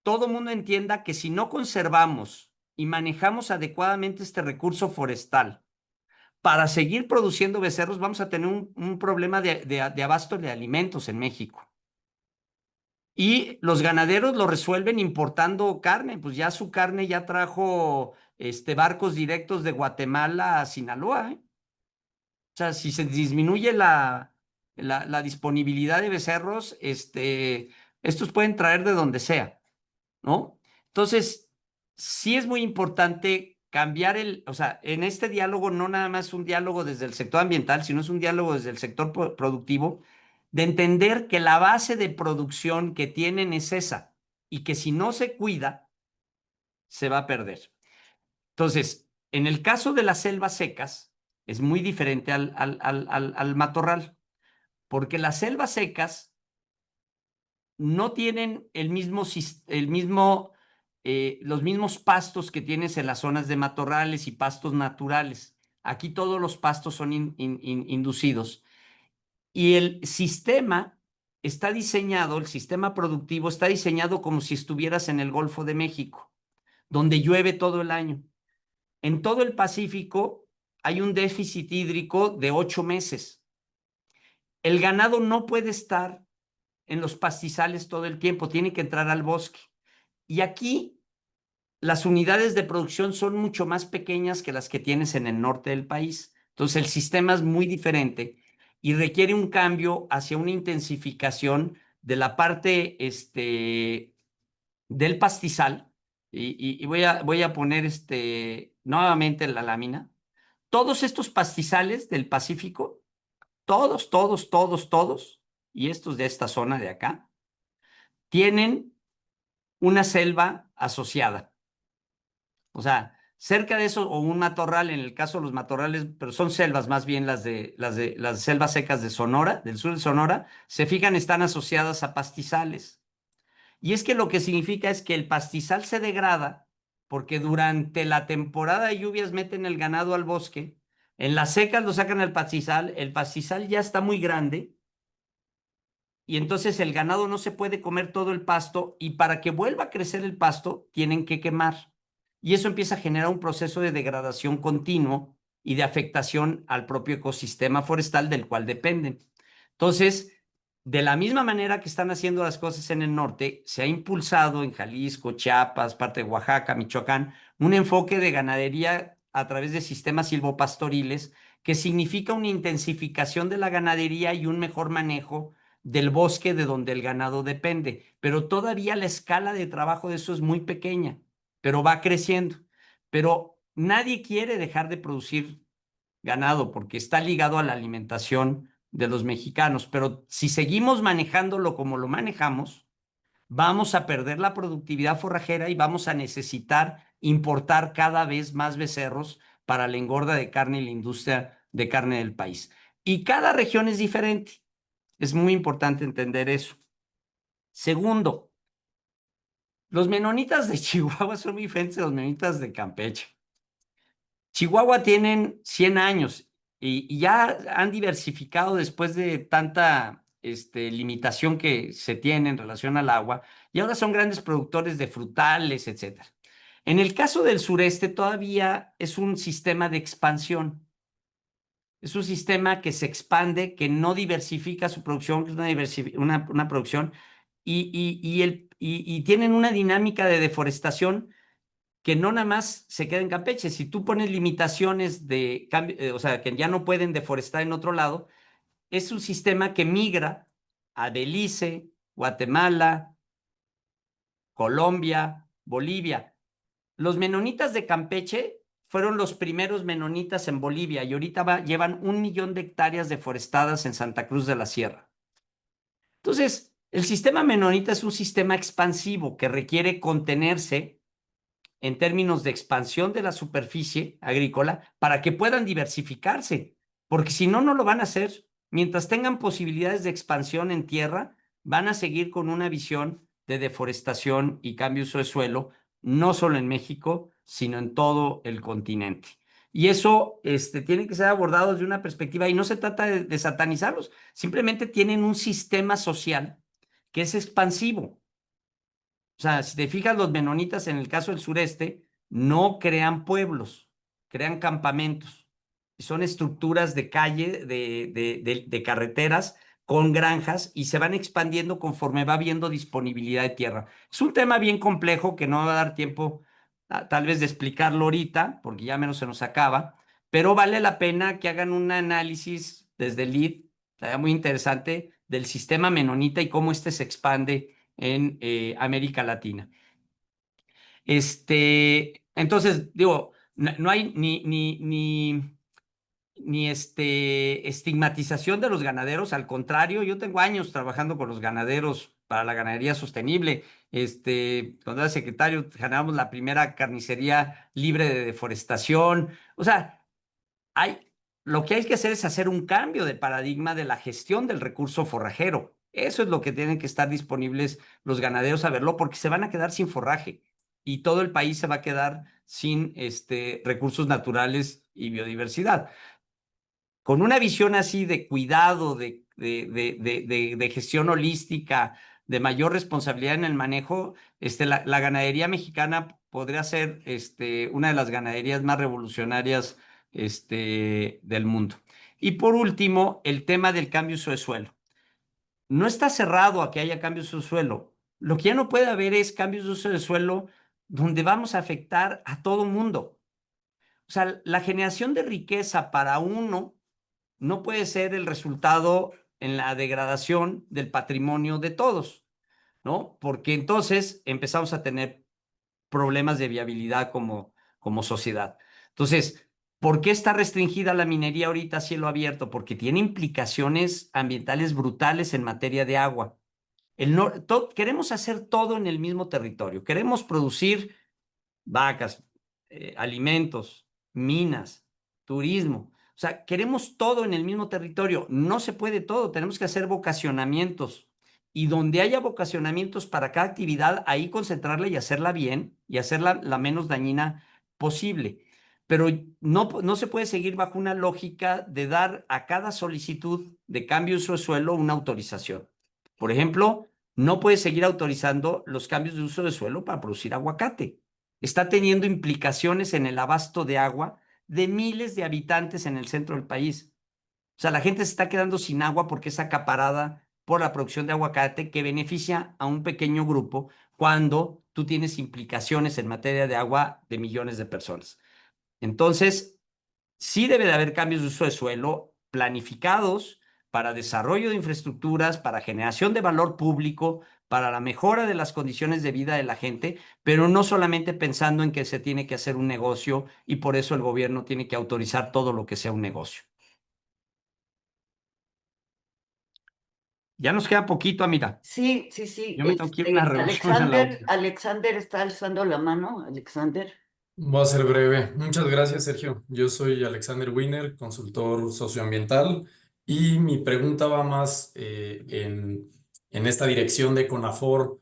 todo mundo entienda que si no conservamos y manejamos adecuadamente este recurso forestal para seguir produciendo becerros, vamos a tener un problema de abasto de alimentos en México. Y los ganaderos lo resuelven importando carne, pues ya su carne ya trajo barcos directos de Guatemala a Sinaloa, ¿eh? O sea, si se disminuye la disponibilidad de becerros, estos pueden traer de donde sea, ¿no? Entonces, sí es muy importante cambiar o sea, en este diálogo no nada más un diálogo desde el sector ambiental, sino es un diálogo desde el sector productivo, de entender que la base de producción que tienen es esa y que si no se cuida, se va a perder. Entonces, en el caso de las selvas secas, es muy diferente al matorral, porque las selvas secas no tienen los mismos pastos que tienes en las zonas de matorrales y pastos naturales. Aquí todos los pastos son inducidos. Y el sistema el sistema productivo está diseñado como si estuvieras en el Golfo de México, donde llueve todo el año. En todo el Pacífico hay un déficit hídrico de 8 meses. El ganado no puede estar en los pastizales todo el tiempo, tiene que entrar al bosque. Y aquí las unidades de producción son mucho más pequeñas que las que tienes en el norte del país. Entonces el sistema es muy diferente y requiere un cambio hacia una intensificación de la parte del pastizal. Y voy a poner nuevamente la lámina. Todos estos pastizales del Pacífico, todos, y estos de esta zona de acá, tienen una selva asociada. O sea, cerca de eso, o un matorral, en el caso de los matorrales, pero son selvas más bien las selvas secas de Sonora, del sur de Sonora, se fijan, están asociadas a pastizales. Y es que lo que significa es que el pastizal se degrada porque durante la temporada de lluvias meten el ganado al bosque, en las secas lo sacan al pastizal, el pastizal ya está muy grande y entonces el ganado no se puede comer todo el pasto y para que vuelva a crecer el pasto tienen que quemar. Y eso empieza a generar un proceso de degradación continuo y de afectación al propio ecosistema forestal del cual dependen. Entonces, de la misma manera que están haciendo las cosas en el norte, se ha impulsado en Jalisco, Chiapas, parte de Oaxaca, Michoacán, un enfoque de ganadería a través de sistemas silvopastoriles, que significa una intensificación de la ganadería y un mejor manejo del bosque de donde el ganado depende. Pero todavía la escala de trabajo de eso es muy pequeña, pero va creciendo. Pero nadie quiere dejar de producir ganado porque está ligado a la alimentación de los mexicanos. Pero si seguimos manejándolo como lo manejamos, vamos a perder la productividad forrajera y vamos a necesitar importar cada vez más becerros para la engorda de carne y la industria de carne del país. Y cada región es diferente. Es muy importante entender eso. Segundo, los menonitas de Chihuahua son muy diferentes a los menonitas de Campeche. Chihuahua tienen 100 años y ya han diversificado después de tanta limitación que se tiene en relación al agua, y ahora son grandes productores de frutales, etc. En el caso del sureste todavía es un sistema de expansión. Es un sistema que se expande, que no diversifica su producción, que es una producción, y tienen una dinámica de deforestación que no nada más se queda en Campeche. Si tú pones limitaciones de cambio, o sea, que ya no pueden deforestar en otro lado, es un sistema que migra a Belice, Guatemala, Colombia, Bolivia. Los menonitas de Campeche fueron los primeros menonitas en Bolivia y ahorita llevan 1 millón de hectáreas deforestadas en Santa Cruz de la Sierra. Entonces, el sistema menonita es un sistema expansivo que requiere contenerse en términos de expansión de la superficie agrícola para que puedan diversificarse, porque si no, no lo van a hacer. Mientras tengan posibilidades de expansión en tierra, van a seguir con una visión de deforestación y cambio de uso de suelo, no solo en México, sino en todo el continente. Y eso tiene que ser abordado desde una perspectiva, y no se trata de satanizarlos, simplemente tienen un sistema social que es expansivo. O sea, si te fijas, los menonitas en el caso del sureste no crean pueblos, crean campamentos. Y son estructuras de calle, de carreteras con granjas, y se van expandiendo conforme va habiendo disponibilidad de tierra. Es un tema bien complejo que no va a dar tiempo tal vez de explicarlo ahorita, porque ya menos se nos acaba, pero vale la pena que hagan un análisis desde el LID, estaría muy interesante, del sistema menonita y cómo se expande en América Latina. Entonces, digo, no hay ni estigmatización de los ganaderos, al contrario, yo tengo años trabajando con los ganaderos para la ganadería sostenible. Cuando era secretario, generamos la primera carnicería libre de deforestación. O sea, lo que hay que hacer es hacer un cambio de paradigma de la gestión del recurso forrajero. Eso es lo que tienen que estar disponibles los ganaderos a verlo, porque se van a quedar sin forraje y todo el país se va a quedar sin recursos naturales y biodiversidad. Con una visión así de cuidado, de gestión holística, de mayor responsabilidad en el manejo, la ganadería mexicana podría ser una de las ganaderías más revolucionarias del mundo. Y por último, el tema del cambio de uso de suelo. No está cerrado a que haya cambios de uso de suelo. Lo que ya no puede haber es cambios de uso de suelo donde vamos a afectar a todo mundo. O sea, la generación de riqueza para uno no puede ser el resultado en la degradación del patrimonio de todos, ¿no? Porque entonces empezamos a tener problemas de viabilidad como sociedad. Entonces, ¿por qué está restringida la minería ahorita a cielo abierto? Porque tiene implicaciones ambientales brutales en materia de agua. Queremos hacer todo en el mismo territorio. Queremos producir vacas, alimentos, minas, turismo. O sea, queremos todo en el mismo territorio. No se puede todo. Tenemos que hacer vocacionamientos. Y donde haya vocacionamientos para cada actividad, ahí concentrarla y hacerla bien y hacerla la menos dañina posible. Pero no se puede seguir bajo una lógica de dar a cada solicitud de cambio de uso de suelo una autorización. Por ejemplo, no puede seguir autorizando los cambios de uso de suelo para producir aguacate. Está teniendo implicaciones en el abasto de agua de miles de habitantes en el centro del país. O sea, la gente se está quedando sin agua porque es acaparada por la producción de aguacate que beneficia a un pequeño grupo cuando tú tienes implicaciones en materia de agua de millones de personas. Entonces, sí debe de haber cambios de uso de suelo planificados para desarrollo de infraestructuras, para generación de valor público, para la mejora de las condiciones de vida de la gente, pero no solamente pensando en que se tiene que hacer un negocio y por eso el gobierno tiene que autorizar todo lo que sea un negocio. Ya nos queda poquito, Amira. Sí, sí, sí. Yo me tengo que ir a una reunión a la otra. Alexander está alzando la mano. Alexander. Voy a ser breve. Muchas gracias, Sergio. Yo soy Alexander Wiener, consultor socioambiental, y mi pregunta va más en esta dirección de CONAFOR.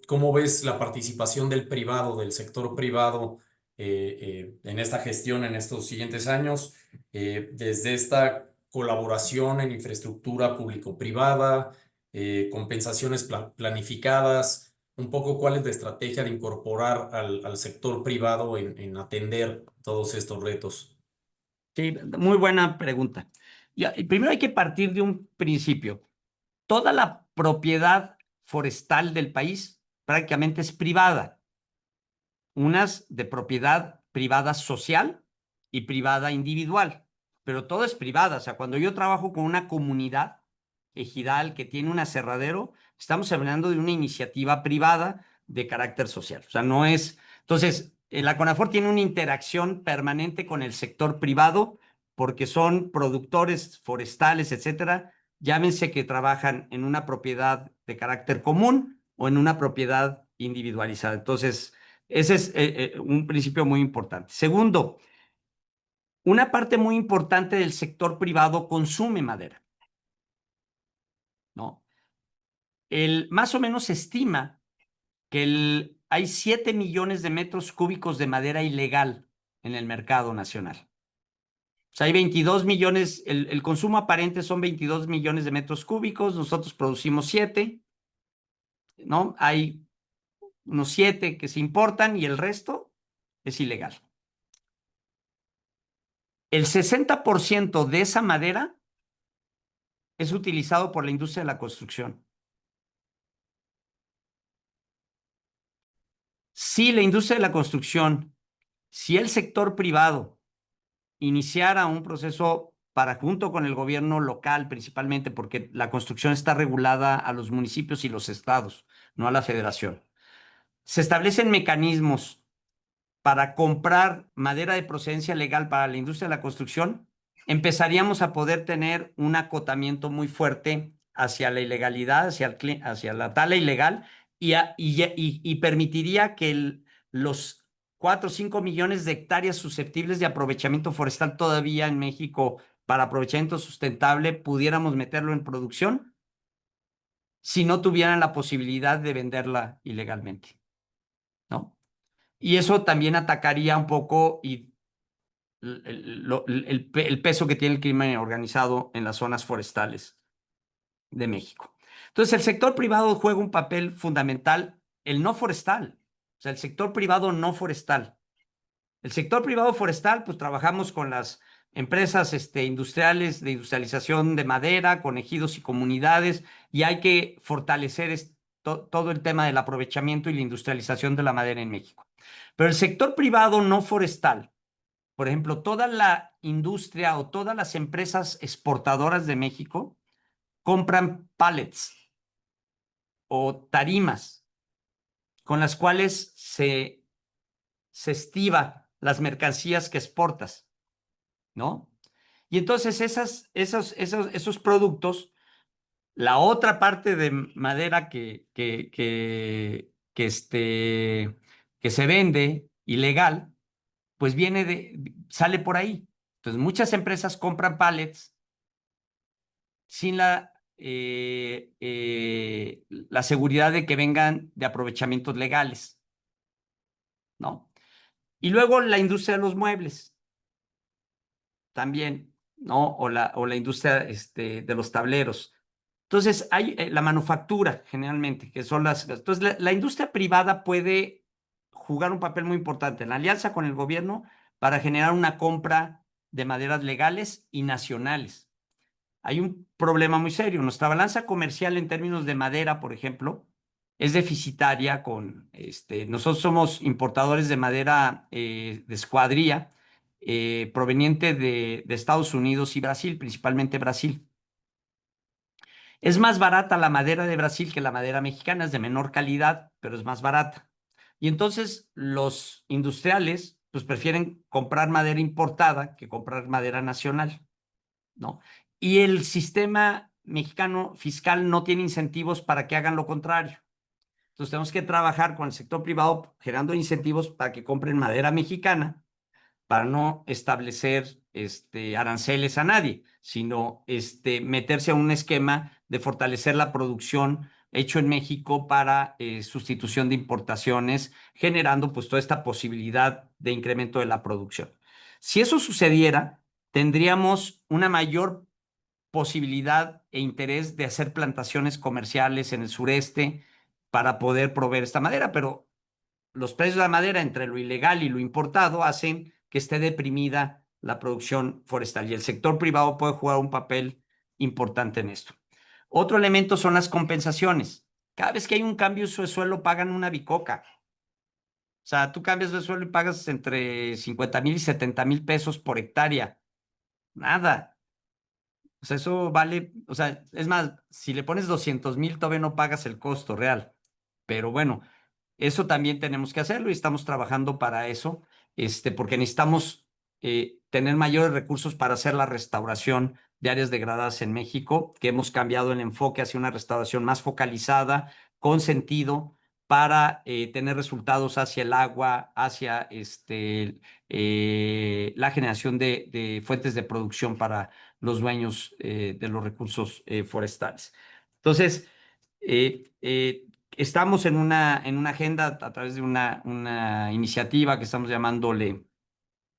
¿Cómo ves la participación del privado, del sector privado, en esta gestión en estos siguientes años? Desde esta colaboración en infraestructura público-privada, compensaciones planificadas, un poco cuál es la estrategia de incorporar al sector privado en atender todos estos retos. Sí, muy buena pregunta. Y primero hay que partir de un principio. Toda la propiedad forestal del país prácticamente es privada. Unas de propiedad privada social y privada individual, pero todo es privada. O sea, cuando yo trabajo con una comunidad ejidal que tiene un aserradero, estamos hablando de una iniciativa privada de carácter social. O sea, no es... Entonces, la CONAFOR tiene una interacción permanente con el sector privado porque son productores forestales, etcétera. Llámense que trabajan en una propiedad de carácter común o en una propiedad individualizada. Entonces, ese es un principio muy importante. Segundo, una parte muy importante del sector privado consume madera, ¿no? Más o menos se estima que hay 7 millones de metros cúbicos de madera ilegal en el mercado nacional. O sea, hay 22 millones, el consumo aparente son 22 millones de metros cúbicos, nosotros producimos 7, ¿no? Hay unos 7 que se importan y el resto es ilegal. El 60% de esa madera es utilizado por la industria de la construcción. Si la industria de la construcción, si el sector privado iniciara un proceso para, junto con el gobierno local principalmente, porque la construcción está regulada a los municipios y los estados, no a la federación, se establecen mecanismos para comprar madera de procedencia legal para la industria de la construcción, empezaríamos a poder tener un acotamiento muy fuerte hacia la ilegalidad, hacia la tala ilegal, y permitiría que los 4 o 5 millones de hectáreas susceptibles de aprovechamiento forestal todavía en México para aprovechamiento sustentable pudiéramos meterlo en producción si no tuvieran la posibilidad de venderla ilegalmente, ¿no? Y eso también atacaría un poco el peso que tiene el crimen organizado en las zonas forestales de México. Entonces, el sector privado juega un papel fundamental, el no forestal, o sea, el sector privado no forestal. El sector privado forestal, pues trabajamos con las empresas industriales de industrialización de madera, con ejidos y comunidades, y hay que fortalecer todo el tema del aprovechamiento y la industrialización de la madera en México. Pero el sector privado no forestal, por ejemplo, toda la industria o todas las empresas exportadoras de México compran pallets o tarimas con las cuales se estiva las mercancías que exportas, ¿no? Y entonces esos productos, la otra parte de madera que se vende ilegal, pues sale por ahí. Entonces, muchas empresas compran pallets sin la seguridad de que vengan de aprovechamientos legales, ¿no? Y luego la industria de los muebles, también, ¿no? O la industria de los tableros. Entonces, hay la manufactura, generalmente, que son Entonces, la industria privada puede jugar un papel muy importante en la alianza con el gobierno para generar una compra de maderas legales y nacionales. Hay un problema muy serio. Nuestra balanza comercial en términos de madera, por ejemplo, es deficitaria con, nosotros somos importadores de madera de escuadría proveniente de Estados Unidos y Brasil, principalmente Brasil. Es más barata la madera de Brasil que la madera mexicana, es de menor calidad, pero es más barata. Y entonces los industriales pues prefieren comprar madera importada que comprar madera nacional, ¿no? Y el sistema mexicano fiscal no tiene incentivos para que hagan lo contrario. Entonces tenemos que trabajar con el sector privado generando incentivos para que compren madera mexicana, para no establecer aranceles a nadie, sino meterse a un esquema de fortalecer la producción hecho en México para sustitución de importaciones, generando pues toda esta posibilidad de incremento de la producción. Si eso sucediera, tendríamos una mayor posibilidad e interés de hacer plantaciones comerciales en el sureste para poder proveer esta madera, pero los precios de la madera entre lo ilegal y lo importado hacen que esté deprimida la producción forestal y el sector privado puede jugar un papel importante en esto. Otro elemento son las compensaciones. Cada vez que hay un cambio de uso de suelo pagan una bicoca. O sea, tú cambias de suelo y pagas entre 50,000 y 70,000 pesos por hectárea. Nada. O sea, eso vale, o sea, es más, si le pones 200,000 todavía no pagas el costo real. Pero bueno, eso también tenemos que hacerlo y estamos trabajando para eso, porque necesitamos tener mayores recursos para hacer la restauración de áreas degradadas en México, que hemos cambiado el enfoque hacia una restauración más focalizada, con sentido, para tener resultados hacia el agua, hacia la generación de fuentes de producción para los dueños de los recursos forestales. Entonces, estamos en una agenda a través de una iniciativa que estamos llamándole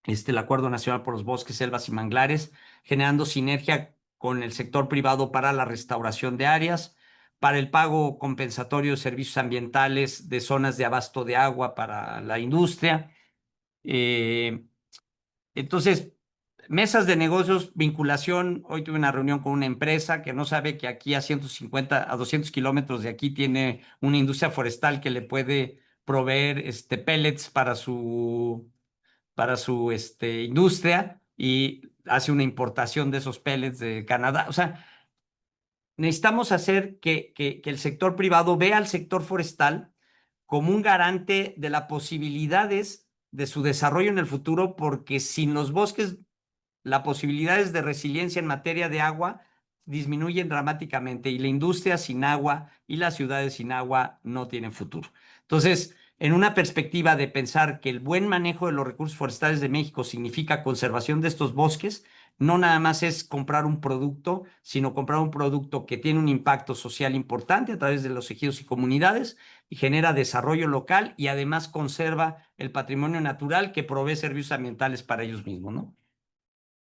el Acuerdo Nacional por los Bosques, Selvas y Manglares, generando sinergia con el sector privado para la restauración de áreas, para el pago compensatorio de servicios ambientales de zonas de abasto de agua para la industria. Entonces, mesas de negocios, vinculación. Hoy tuve una reunión con una empresa que no sabe que aquí a 150, a 200 kilómetros de aquí tiene una industria forestal que le puede proveer pellets para su industria y hace una importación de esos pellets de Canadá. O sea, necesitamos hacer que el sector privado vea al sector forestal como un garante de las posibilidades de su desarrollo en el futuro, porque sin los bosques las posibilidades de resiliencia en materia de agua disminuyen dramáticamente y la industria sin agua y las ciudades sin agua no tienen futuro. Entonces, en una perspectiva de pensar que el buen manejo de los recursos forestales de México significa conservación de estos bosques, no nada más es comprar un producto, sino comprar un producto que tiene un impacto social importante a través de los ejidos y comunidades y genera desarrollo local y además conserva el patrimonio natural que provee servicios ambientales para ellos mismos, ¿no?